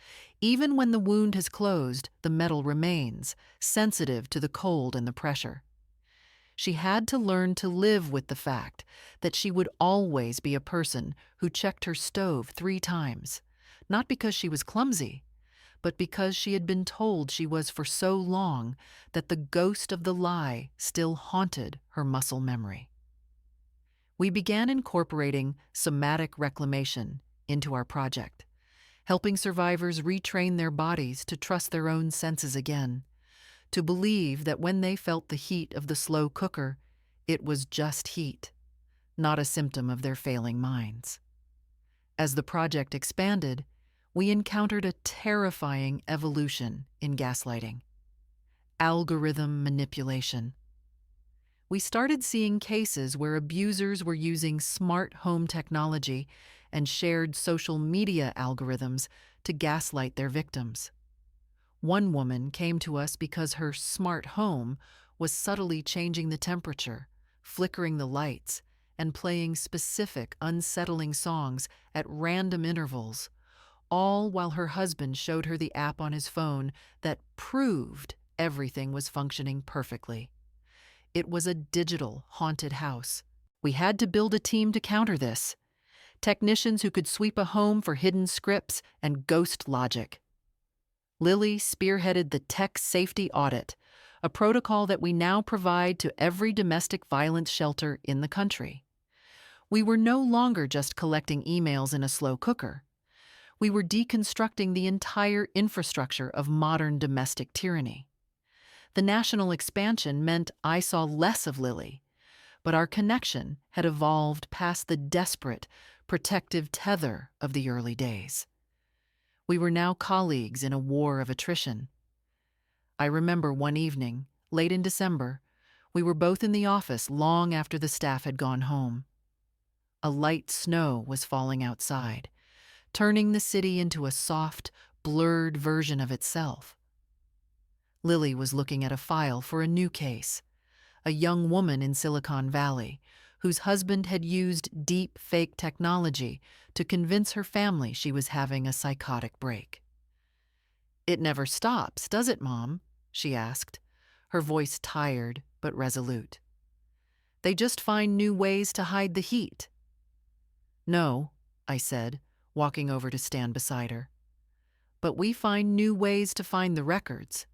Even when the wound has closed, the metal remains, sensitive to the cold and the pressure. She had to learn to live with the fact that she would always be a person who checked her stove 3 times, not because she was clumsy, but because she had been told she was for so long that the ghost of the lie still haunted her muscle memory. We began incorporating somatic reclamation into our project, helping survivors retrain their bodies to trust their own senses again, to believe that when they felt the heat of the slow cooker, it was just heat, not a symptom of their failing minds. As the project expanded, we encountered a terrifying evolution in gaslighting: algorithm manipulation. We started seeing cases where abusers were using smart home technology and shared social media algorithms to gaslight their victims. One woman came to us because her smart home was subtly changing the temperature, flickering the lights, and playing specific, unsettling songs at random intervals, all while her husband showed her the app on his phone that proved everything was functioning perfectly. It was a digital haunted house. We had to build a team to counter this. Technicians who could sweep a home for hidden scripts and ghost logic. Lily spearheaded the tech safety audit, a protocol that we now provide to every domestic violence shelter in the country. We were no longer just collecting emails in a slow cooker. We were deconstructing the entire infrastructure of modern domestic tyranny. The national expansion meant I saw less of Lily, but our connection had evolved past the desperate, protective tether of the early days. We were now colleagues in a war of attrition. I remember one evening, late in December, we were both in the office long after the staff had gone home. A light snow was falling outside, turning the city into a soft, blurred version of itself. Lily was looking at a file for a new case, a young woman in Silicon Valley whose husband had used deep fake technology to convince her family she was having a psychotic break. "It never stops, does it, Mom?" she asked, her voice tired but resolute. "They just find new ways to hide the heat." "No," I said, walking over to stand beside her. "But we find new ways to find the records.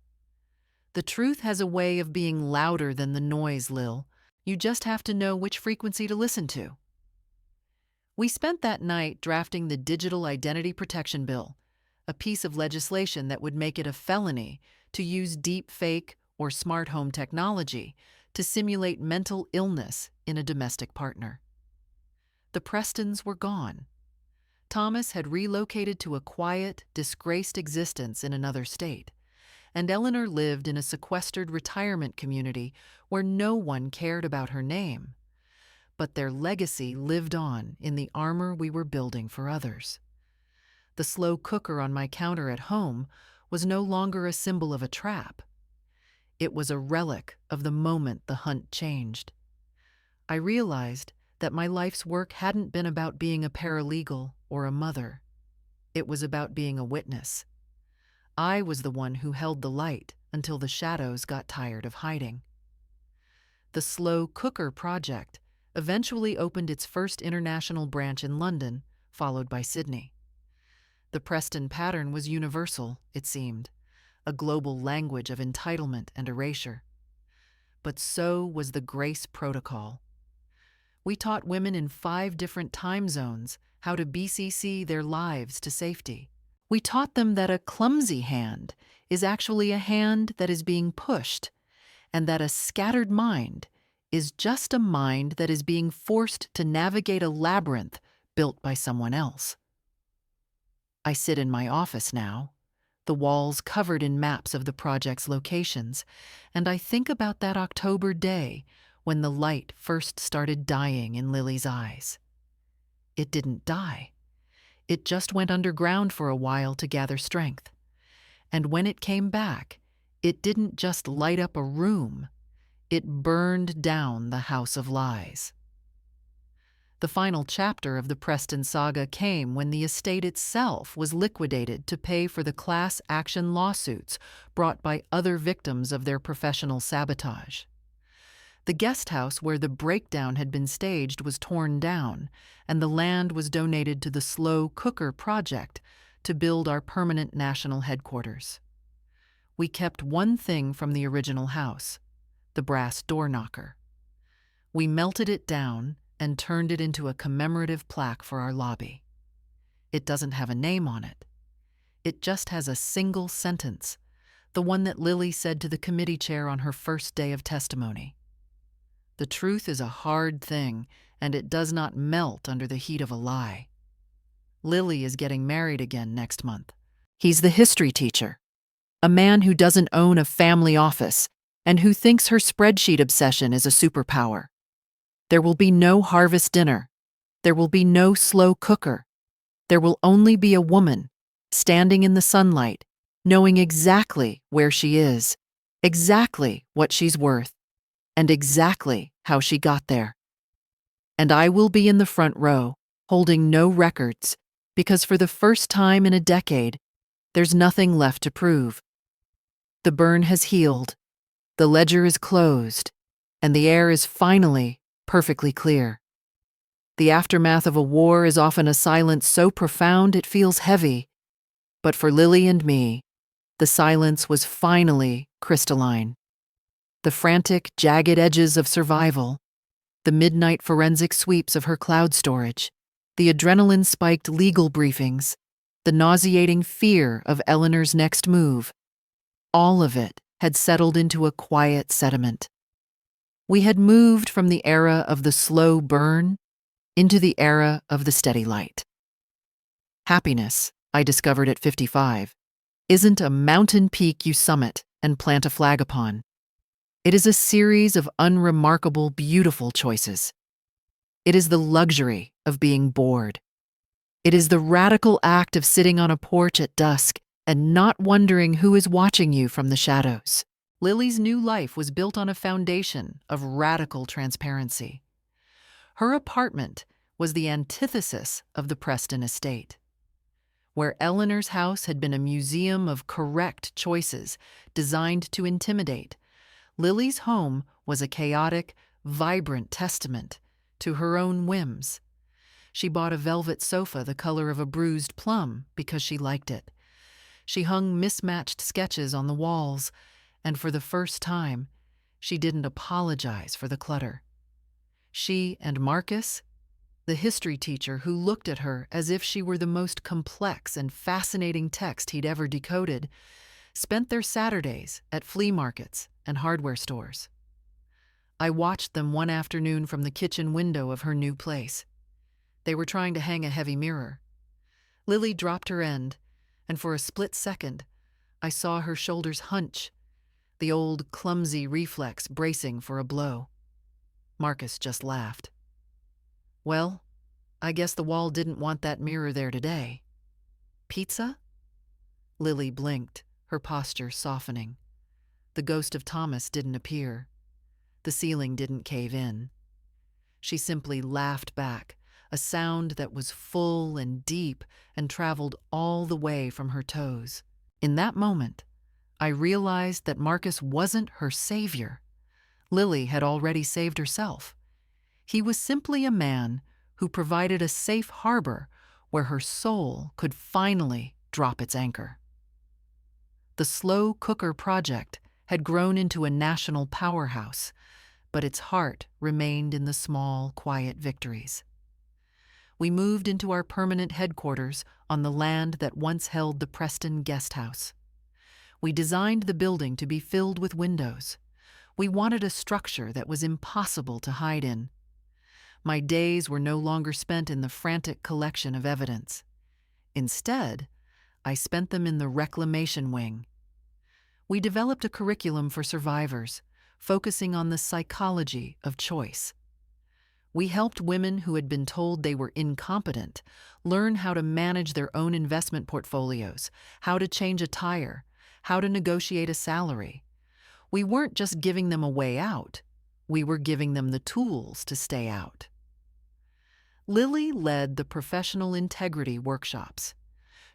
The truth has a way of being louder than the noise, Lil. You just have to know which frequency to listen to." We spent that night drafting the Digital Identity Protection Bill, a piece of legislation that would make it a felony to use deep fake or smart home technology to simulate mental illness in a domestic partner. The Prestons were gone. Thomas had relocated to a quiet, disgraced existence in another state, and Eleanor lived in a sequestered retirement community where no one cared about her name. But their legacy lived on in the armor we were building for others. The slow cooker on my counter at home was no longer a symbol of a trap. It was a relic of the moment the hunt changed. I realized that my life's work hadn't been about being a paralegal or a mother. It was about being a witness. I was the one who held the light until the shadows got tired of hiding. The Slow Cooker Project eventually opened its first international branch in London, followed by Sydney. The Preston pattern was universal, it seemed, a global language of entitlement and erasure. But so was the Grace Protocol. We taught women in 5 different time zones how to BCC their lives to safety. We taught them that a clumsy hand is actually a hand that is being pushed, and that a scattered mind is just a mind that is being forced to navigate a labyrinth built by someone else. I sit in my office now, the walls covered in maps of the project's locations, and I think about that October day when the light first started dying in Lily's eyes. It didn't die. It just went underground for a while to gather strength. And when it came back, it didn't just light up a room, it burned down the house of lies. The final chapter of the Preston saga came when the estate itself was liquidated to pay for the class action lawsuits brought by other victims of their professional sabotage. The guest house where the breakdown had been staged was torn down, and the land was donated to the Slow Cooker Project to build our permanent national headquarters. We kept one thing from the original house, the brass door knocker. We melted it down and turned it into a commemorative plaque for our lobby. It doesn't have a name on it. It just has a single sentence, the one that Lily said to the committee chair on her first day of testimony. "The truth is a hard thing, and it does not melt under the heat of a lie." Lily is getting married again next month. He's the history teacher, a man who doesn't own a family office and who thinks her spreadsheet obsession is a superpower. There will be no harvest dinner. There will be no slow cooker. There will only be a woman, standing in the sunlight, knowing exactly where she is, exactly what she's worth, and exactly how she got there. And I will be in the front row, holding no records, because for the first time in a decade, there's nothing left to prove. The burn has healed, the ledger is closed, and the air is finally perfectly clear. The aftermath of a war is often a silence so profound it feels heavy, but for Lily and me, the silence was finally crystalline. The frantic, jagged edges of survival, the midnight forensic sweeps of her cloud storage, the adrenaline-spiked legal briefings, the nauseating fear of Eleanor's next move, all of it had settled into a quiet sediment. We had moved from the era of the slow burn into the era of the steady light. Happiness, I discovered at 55, isn't a mountain peak you summit and plant a flag upon. It is a series of unremarkable, beautiful choices. It is the luxury of being bored. It is the radical act of sitting on a porch at dusk and not wondering who is watching you from the shadows. Lily's new life was built on a foundation of radical transparency. Her apartment was the antithesis of the Preston estate. Where Eleanor's house had been a museum of correct choices designed to intimidate, Lily's home was a chaotic, vibrant testament to her own whims. She bought a velvet sofa the color of a bruised plum because she liked it. She hung mismatched sketches on the walls, and for the first time, she didn't apologize for the clutter. She and Marcus, the history teacher who looked at her as if she were the most complex and fascinating text he'd ever decoded, spent their Saturdays at flea markets and hardware stores. I watched them one afternoon from the kitchen window of her new place. They were trying to hang a heavy mirror. Lily dropped her end, and for a split second, I saw her shoulders hunch, the old clumsy reflex bracing for a blow. Marcus just laughed. Well, I guess the wall didn't want that mirror there today. Pizza? Lily blinked, her posture softening. The ghost of Thomas didn't appear. The ceiling didn't cave in. She simply laughed back, a sound that was full and deep and traveled all the way from her toes. In that moment, I realized that Marcus wasn't her savior. Lily had already saved herself. He was simply a man who provided a safe harbor where her soul could finally drop its anchor. The slow cooker project had grown into a national powerhouse, but its heart remained in the small, quiet victories. We moved into our permanent headquarters on the land that once held the Preston guest house. We designed the building to be filled with windows. We wanted a structure that was impossible to hide in. My days were no longer spent in the frantic collection of evidence. Instead, I spent them in the reclamation wing. We developed a curriculum for survivors, focusing on the psychology of choice. We helped women who had been told they were incompetent learn how to manage their own investment portfolios, how to change a tire, how to negotiate a salary. We weren't just giving them a way out, we were giving them the tools to stay out. Lily led the professional integrity workshops.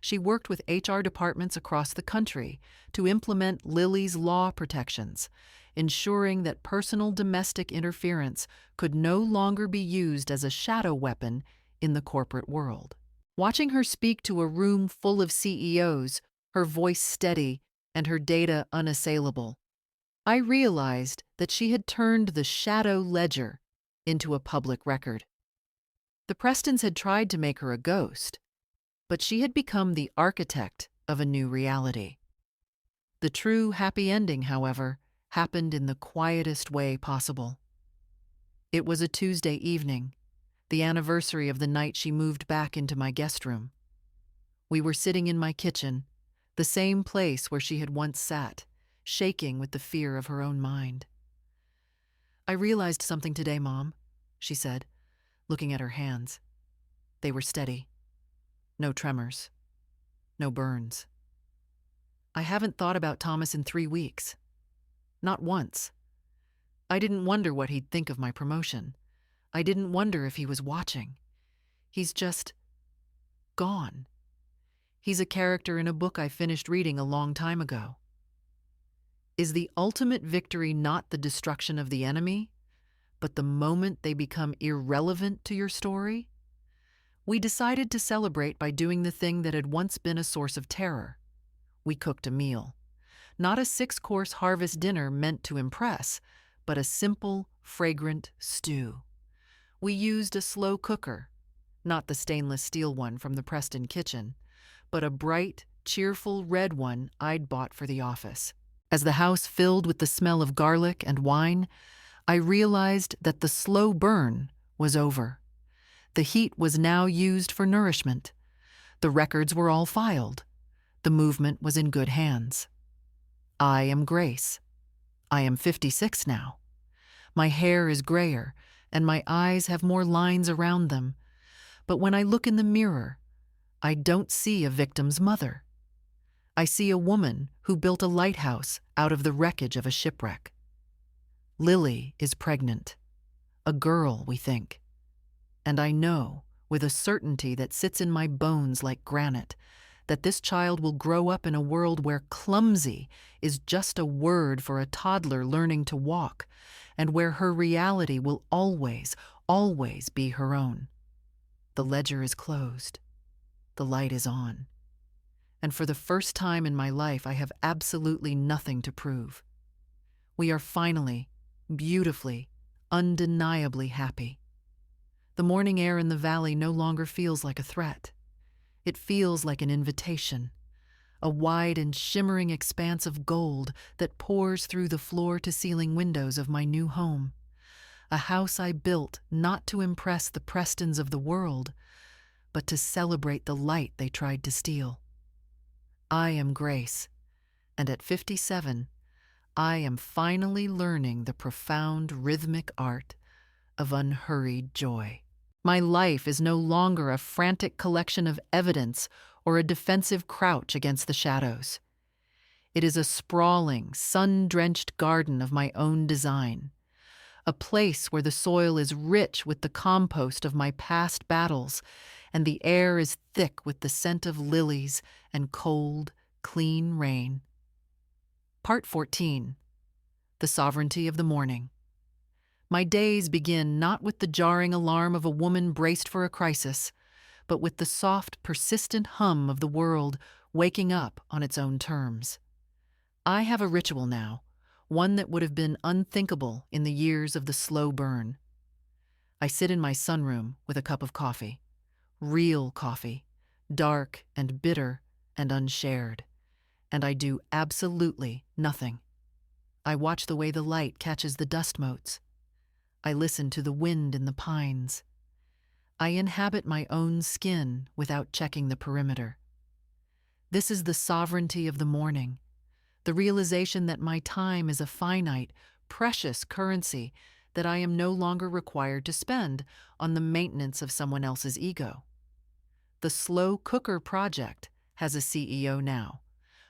She worked with HR departments across the country to implement Lily's law protections, ensuring that personal domestic interference could no longer be used as a shadow weapon in the corporate world. Watching her speak to a room full of CEOs, her voice steady and her data unassailable, I realized that she had turned the shadow ledger into a public record. The Prestons had tried to make her a ghost, but she had become the architect of a new reality. The true happy ending, however, happened in the quietest way possible. It was a Tuesday evening, the anniversary of the night she moved back into my guest room. We were sitting in my kitchen, the same place where she had once sat, shaking with the fear of her own mind. "I realized something today, Mom," she said, looking at her hands. They were steady. No tremors. No burns. "I haven't thought about Thomas in 3 weeks. Not once. I didn't wonder what he'd think of my promotion. I didn't wonder if he was watching. He's just gone. He's a character in a book I finished reading a long time ago." Is the ultimate victory not the destruction of the enemy, but the moment they become irrelevant to your story? We decided to celebrate by doing the thing that had once been a source of terror. We cooked a meal. Not a 6-course harvest dinner meant to impress, but a simple, fragrant stew. We used a slow cooker, not the stainless steel one from the Preston kitchen, but a bright, cheerful red one I'd bought for the office. As the house filled with the smell of garlic and wine, I realized that the slow burn was over. The heat was now used for nourishment. The records were all filed. The movement was in good hands. I am Grace. I am 56 now. My hair is grayer, and my eyes have more lines around them. But when I look in the mirror, I don't see a victim's mother. I see a woman who built a lighthouse out of the wreckage of a shipwreck. Lily is pregnant. A girl, we think. And I know, with a certainty that sits in my bones like granite, that this child will grow up in a world where clumsy is just a word for a toddler learning to walk, and where her reality will always, always be her own. The ledger is closed. The light is on. And for the first time in my life, I have absolutely nothing to prove. We are finally, beautifully, undeniably happy. The morning air in the valley no longer feels like a threat. It feels like an invitation, a wide and shimmering expanse of gold that pours through the floor-to-ceiling windows of my new home. A house I built not to impress the Prestons of the world, but to celebrate the light they tried to steal. I am Grace, and at 57, I am finally learning the profound rhythmic art of unhurried joy. My life is no longer a frantic collection of evidence or a defensive crouch against the shadows. It is a sprawling, sun-drenched garden of my own design, a place where the soil is rich with the compost of my past battles, and the air is thick with the scent of lilies and cold, clean rain. Part 14. The Sovereignty of the Morning. My days begin not with the jarring alarm of a woman braced for a crisis, but with the soft, persistent hum of the world waking up on its own terms. I have a ritual now, one that would have been unthinkable in the years of the slow burn. I sit in my sunroom with a cup of coffee. Real coffee, dark and bitter and unshared. And I do absolutely nothing. I watch the way the light catches the dust motes. I listen to the wind in the pines. I inhabit my own skin without checking the perimeter. This is the sovereignty of the morning, the realization that my time is a finite, precious currency that I am no longer required to spend on the maintenance of someone else's ego. The Slow Cooker Project has a CEO now,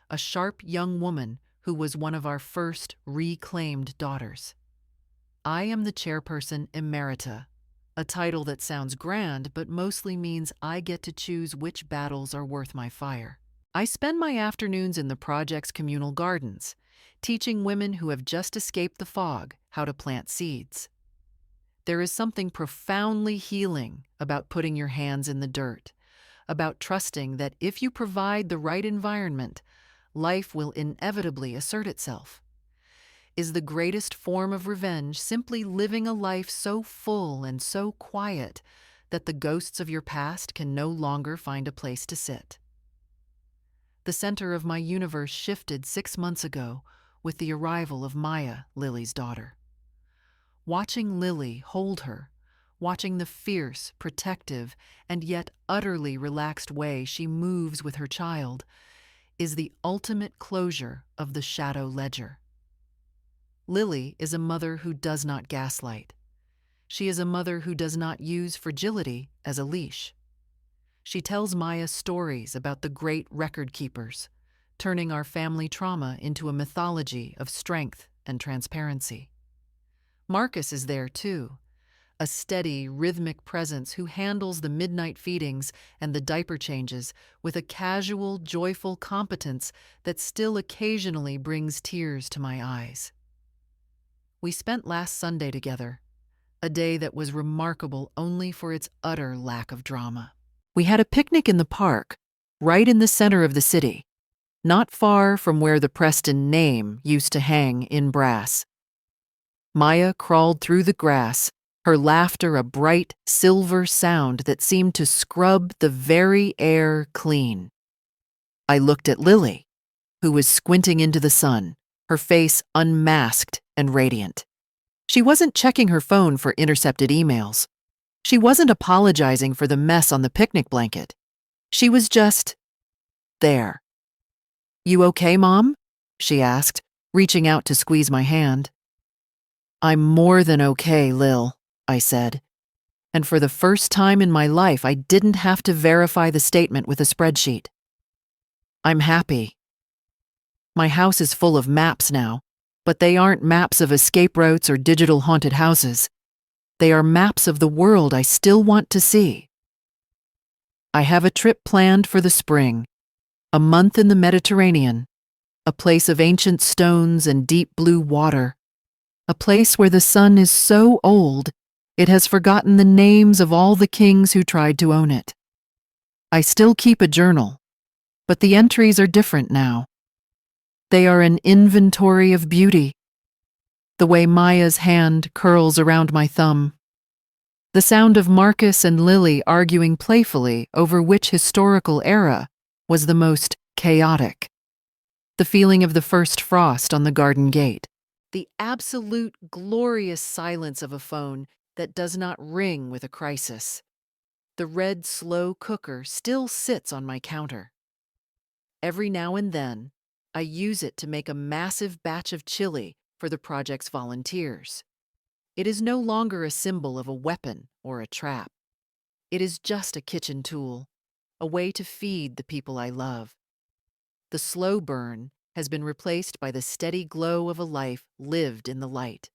a sharp young woman who was one of our first reclaimed daughters. I am the chairperson emerita, a title that sounds grand but mostly means I get to choose which battles are worth my fire. I spend my afternoons in the project's communal gardens, teaching women who have just escaped the fog how to plant seeds. There is something profoundly healing about putting your hands in the dirt, about trusting that if you provide the right environment, life will inevitably assert itself. Is the greatest form of revenge simply living a life so full and so quiet that the ghosts of your past can no longer find a place to sit? The center of my universe shifted 6 months ago with the arrival of Maya, Lily's daughter. Watching Lily hold her, watching the fierce, protective, and yet utterly relaxed way she moves with her child, is the ultimate closure of the shadow ledger. Lily is a mother who does not gaslight. She is a mother who does not use fragility as a leash. She tells Maya stories about the great record keepers, turning our family trauma into a mythology of strength and transparency. Marcus is there too, a steady, rhythmic presence who handles the midnight feedings and the diaper changes with a casual, joyful competence that still occasionally brings tears to my eyes. We spent last Sunday together, a day that was remarkable only for its utter lack of drama. We had a picnic in the park, right in the center of the city, not far from where the Preston name used to hang in brass. Maya crawled through the grass, her laughter a bright, silver sound that seemed to scrub the very air clean. I looked at Lily, who was squinting into the sun, her face unmasked and radiant. She wasn't checking her phone for intercepted emails. She wasn't apologizing for the mess on the picnic blanket. She was just there. "You okay, Mom?" she asked, reaching out to squeeze my hand. "I'm more than okay, Lil," I said. And for the first time in my life, I didn't have to verify the statement with a spreadsheet. "I'm happy. My house is full of maps now, but they aren't maps of escape routes or digital haunted houses. They are maps of the world I still want to see. I have a trip planned for the spring, a month in the Mediterranean, a place of ancient stones and deep blue water, a place where the sun is so old it has forgotten the names of all the kings who tried to own it. I still keep a journal, but the entries are different now. They are an inventory of beauty, the way Maya's hand curls around my thumb, the sound of Marcus and Lily arguing playfully over which historical era was the most chaotic, the feeling of the first frost on the garden gate, the absolute glorious silence of a phone that does not ring with a crisis. The red slow cooker still sits on my counter. Every now and then, I use it to make a massive batch of chili for the project's volunteers. It is no longer a symbol of a weapon or a trap. It is just a kitchen tool, a way to feed the people I love. The slow burn has been replaced by the steady glow of a life lived in the light.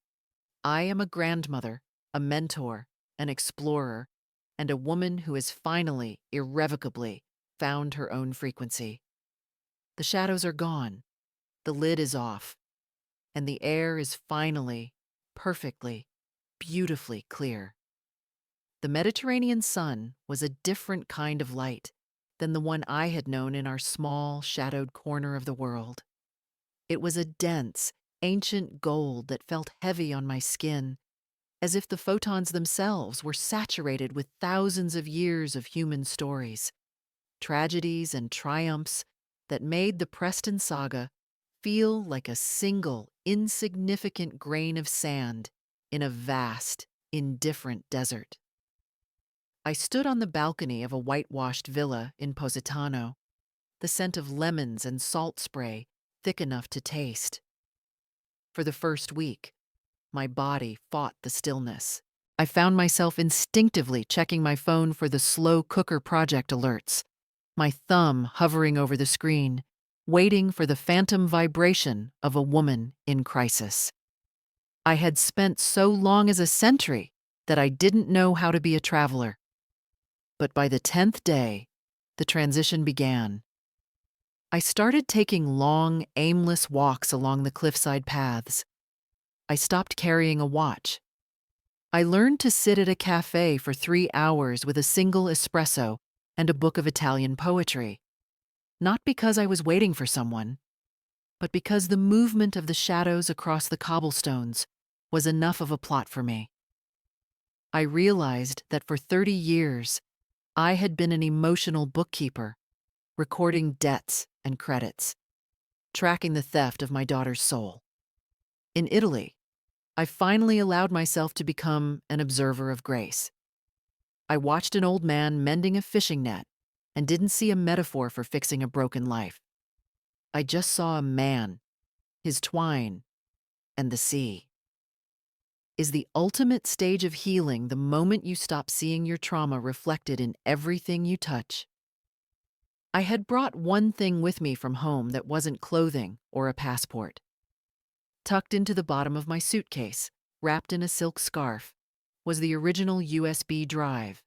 I am a grandmother, a mentor, an explorer, and a woman who has finally, irrevocably, found her own frequency. The shadows are gone, the lid is off, and the air is finally, perfectly, beautifully clear. The Mediterranean sun was a different kind of light than the one I had known in our small, shadowed corner of the world. It was a dense, ancient gold that felt heavy on my skin, as if the photons themselves were saturated with thousands of years of human stories, tragedies and triumphs that made the Preston saga feel like a single, insignificant grain of sand in a vast, indifferent desert. I stood on the balcony of a whitewashed villa in Positano, the scent of lemons and salt spray thick enough to taste. For the first week, my body fought the stillness. I found myself instinctively checking my phone for the slow cooker project alerts, my thumb hovering over the screen, waiting for the phantom vibration of a woman in crisis. I had spent so long as a sentry that I didn't know how to be a traveler. But by the 10th day, the transition began. I started taking long, aimless walks along the cliffside paths. I stopped carrying a watch. I learned to sit at a cafe for 3 hours with a single espresso and a book of Italian poetry, not because I was waiting for someone, but because the movement of the shadows across the cobblestones was enough of a plot for me. I realized that for 30 years, I had been an emotional bookkeeper, recording debts and credits, tracking the theft of my daughter's soul. In Italy, I finally allowed myself to become an observer of grace. I watched an old man mending a fishing net and didn't see a metaphor for fixing a broken life. I just saw a man, his twine, and the sea. Is the ultimate stage of healing the moment you stop seeing your trauma reflected in everything you touch? I had brought one thing with me from home that wasn't clothing or a passport. Tucked into the bottom of my suitcase, wrapped in a silk scarf, was the original USB drive,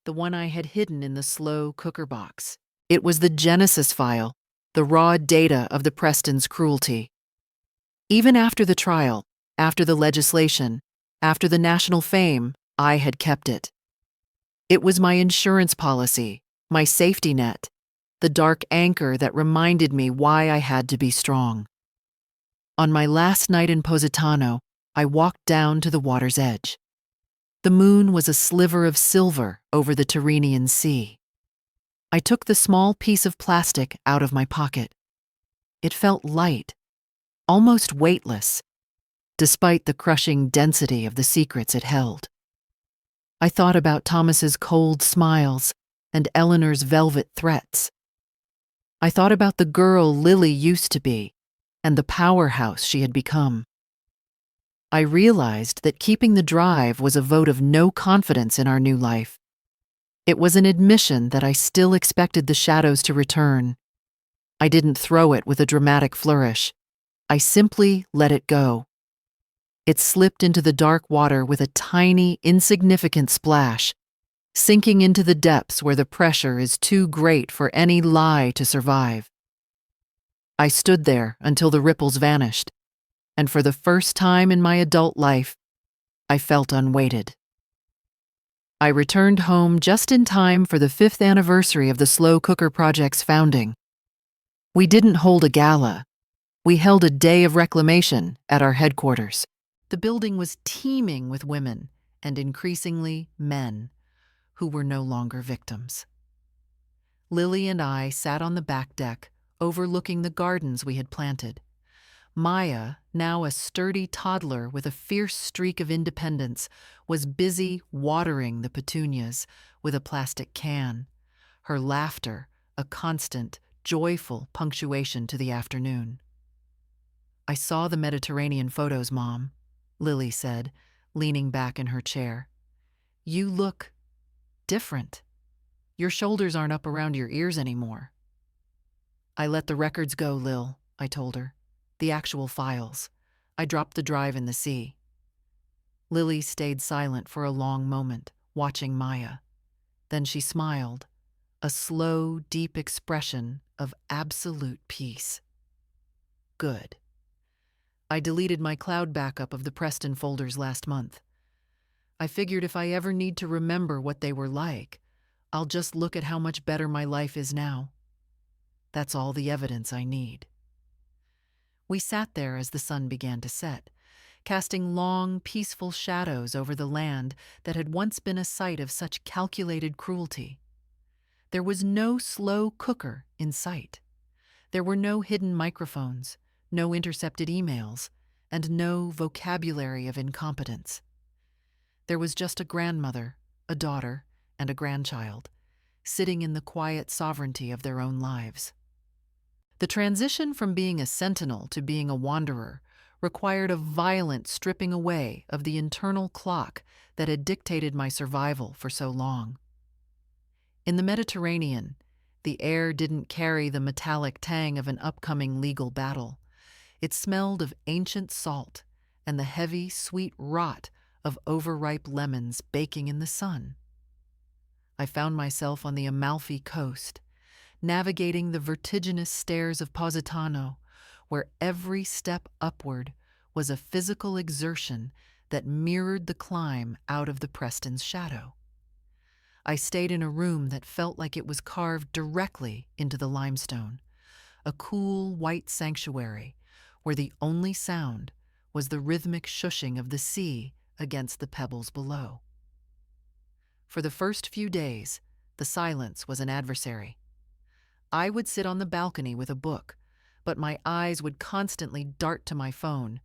the one I had hidden in the slow cooker box. It was the Genesis file, the raw data of the Prestons' cruelty. Even after the trial, after the legislation, after the national fame, I had kept it. It was my insurance policy, my safety net, the dark anchor that reminded me why I had to be strong. On my last night in Positano, I walked down to the water's edge. The moon was a sliver of silver over the Tyrrhenian Sea. I took the small piece of plastic out of my pocket. It felt light, almost weightless, despite the crushing density of the secrets it held. I thought about Thomas's cold smiles and Eleanor's velvet threats. I thought about the girl Lily used to be and the powerhouse she had become. I realized that keeping the drive was a vote of no confidence in our new life. It was an admission that I still expected the shadows to return. I didn't throw it with a dramatic flourish. I simply let it go. It slipped into the dark water with a tiny, insignificant splash, sinking into the depths where the pressure is too great for any lie to survive. I stood there until the ripples vanished, and for the first time in my adult life, I felt unweighted. I returned home just in time for the 5th anniversary of the Slow Cooker Project's founding. We didn't hold a gala. We held a day of reclamation at our headquarters. The building was teeming with women, and increasingly men, who were no longer victims. Lily and I sat on the back deck, overlooking the gardens we had planted. Maya, now a sturdy toddler with a fierce streak of independence, was busy watering the petunias with a plastic can, her laughter a constant, joyful punctuation to the afternoon. "I saw the Mediterranean photos, Mom," Lily said, leaning back in her chair. "You look different. Your shoulders aren't up around your ears anymore." "I let the records go, Lil," I told her. "The actual files. I dropped the drive in the sea." Lily stayed silent for a long moment, watching Maya. Then she smiled, a slow, deep expression of absolute peace. "Good. I deleted my cloud backup of the Preston folders last month. I figured if I ever need to remember what they were like, I'll just look at how much better my life is now. That's all the evidence I need." We sat there as the sun began to set, casting long, peaceful shadows over the land that had once been a site of such calculated cruelty. There was no slow cooker in sight. There were no hidden microphones, no intercepted emails, and no vocabulary of incompetence. There was just a grandmother, a daughter, and a grandchild, sitting in the quiet sovereignty of their own lives. The transition from being a sentinel to being a wanderer required a violent stripping away of the internal clock that had dictated my survival for so long. In the Mediterranean, the air didn't carry the metallic tang of an upcoming legal battle. It smelled of ancient salt and the heavy, sweet rot of overripe lemons baking in the sun. I found myself on the Amalfi coast, navigating the vertiginous stairs of Positano, where every step upward was a physical exertion that mirrored the climb out of the Preston's shadow. I stayed in a room that felt like it was carved directly into the limestone, a cool white sanctuary where the only sound was the rhythmic shushing of the sea against the pebbles below. For the first few days, the silence was an adversary. I would sit on the balcony with a book, but my eyes would constantly dart to my phone,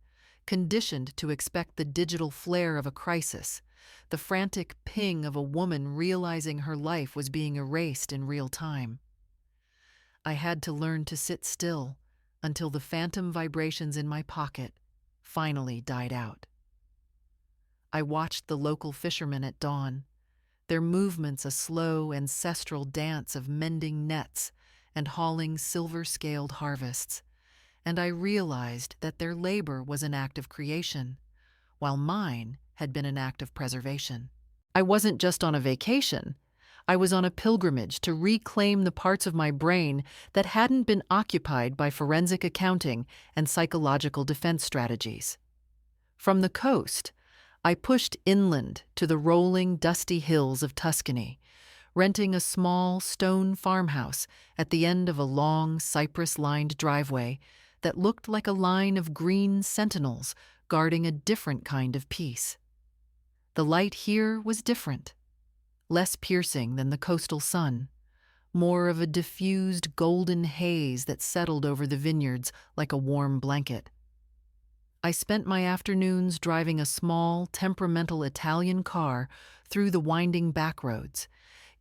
conditioned to expect the digital flare of a crisis, the frantic ping of a woman realizing her life was being erased in real time. I had to learn to sit still until the phantom vibrations in my pocket finally died out. I watched the local fishermen at dawn, their movements a slow ancestral dance of mending nets and hauling silver-scaled harvests, and I realized that their labor was an act of creation, while mine had been an act of preservation. I wasn't just on a vacation. I was on a pilgrimage to reclaim the parts of my brain that hadn't been occupied by forensic accounting and psychological defense strategies. From the coast, I pushed inland to the rolling, dusty hills of Tuscany, renting a small stone farmhouse at the end of a long, cypress-lined driveway that looked like a line of green sentinels guarding a different kind of peace. The light here was different, less piercing than the coastal sun, more of a diffused golden haze that settled over the vineyards like a warm blanket. I spent my afternoons driving a small, temperamental Italian car through the winding back roads,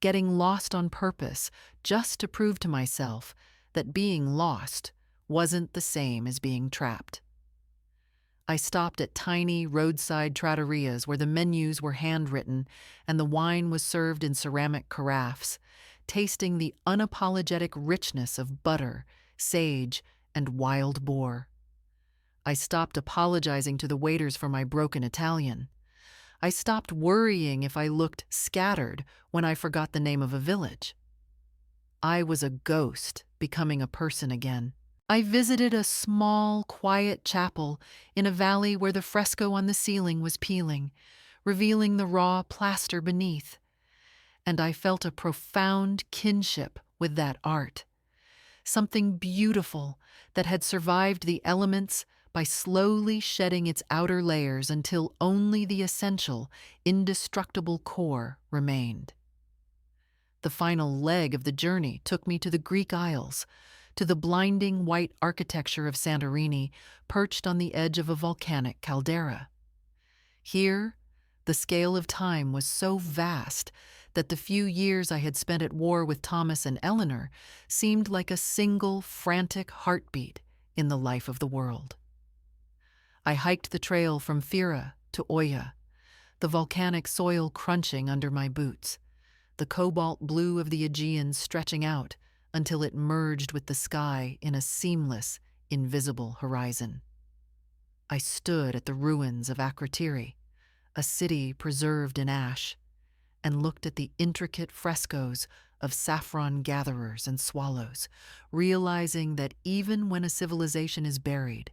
getting lost on purpose just to prove to myself that being lost wasn't the same as being trapped. I stopped at tiny roadside trattorias where the menus were handwritten and the wine was served in ceramic carafes, tasting the unapologetic richness of butter, sage, and wild boar. I stopped apologizing to the waiters for my broken Italian. I stopped worrying if I looked scattered when I forgot the name of a village. I was a ghost becoming a person again. I visited a small, quiet chapel in a valley where the fresco on the ceiling was peeling, revealing the raw plaster beneath. And I felt a profound kinship with that art, something beautiful that had survived the elements by slowly shedding its outer layers until only the essential, indestructible core remained. The final leg of the journey took me to the Greek Isles, to the blinding white architecture of Santorini perched on the edge of a volcanic caldera. Here, the scale of time was so vast that the few years I had spent at war with Thomas and Eleanor seemed like a single frantic heartbeat in the life of the world. I hiked the trail from Fira to Oya, the volcanic soil crunching under my boots, the cobalt blue of the Aegean stretching out until it merged with the sky in a seamless, invisible horizon. I stood at the ruins of Akrotiri, a city preserved in ash, and looked at the intricate frescoes of saffron gatherers and swallows, realizing that even when a civilization is buried,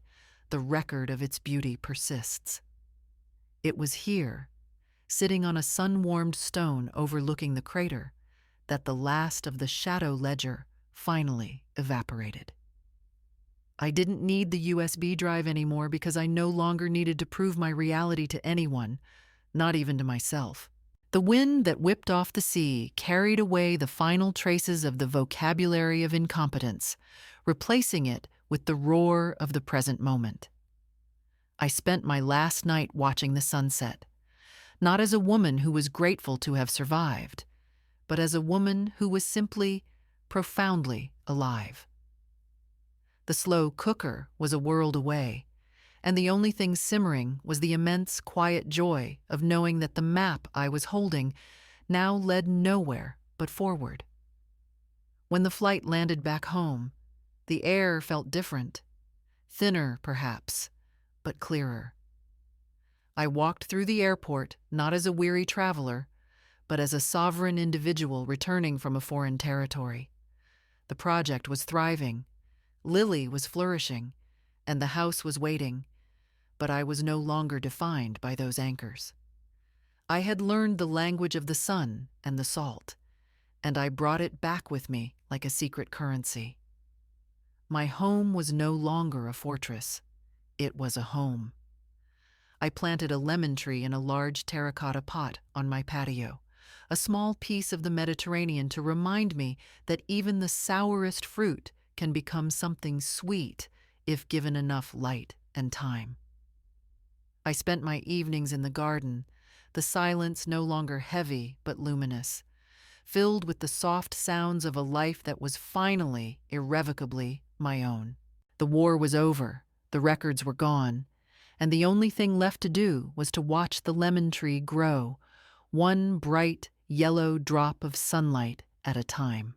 the record of its beauty persists. It was here, sitting on a sun-warmed stone overlooking the crater, that the last of the shadow ledger finally evaporated. I didn't need the USB drive anymore because I no longer needed to prove my reality to anyone, not even to myself. The wind that whipped off the sea carried away the final traces of the vocabulary of incompetence, replacing it with the roar of the present moment. I spent my last night watching the sunset, not as a woman who was grateful to have survived, but as a woman who was simply, profoundly alive. The slow cooker was a world away, and the only thing simmering was the immense, quiet joy of knowing that the map I was holding now led nowhere but forward. When the flight landed back home, the air felt different, thinner perhaps, but clearer. I walked through the airport not as a weary traveler, but as a sovereign individual returning from a foreign territory. The project was thriving, Lily was flourishing, and the house was waiting, but I was no longer defined by those anchors. I had learned the language of the sun and the salt, and I brought it back with me like a secret currency. My home was no longer a fortress. It was a home. I planted a lemon tree in a large terracotta pot on my patio, a small piece of the Mediterranean to remind me that even the sourest fruit can become something sweet if given enough light and time. I spent my evenings in the garden, the silence no longer heavy but luminous, filled with the soft sounds of a life that was finally, irrevocably, my own. The war was over, the records were gone, and the only thing left to do was to watch the lemon tree grow, one bright, yellow drop of sunlight at a time.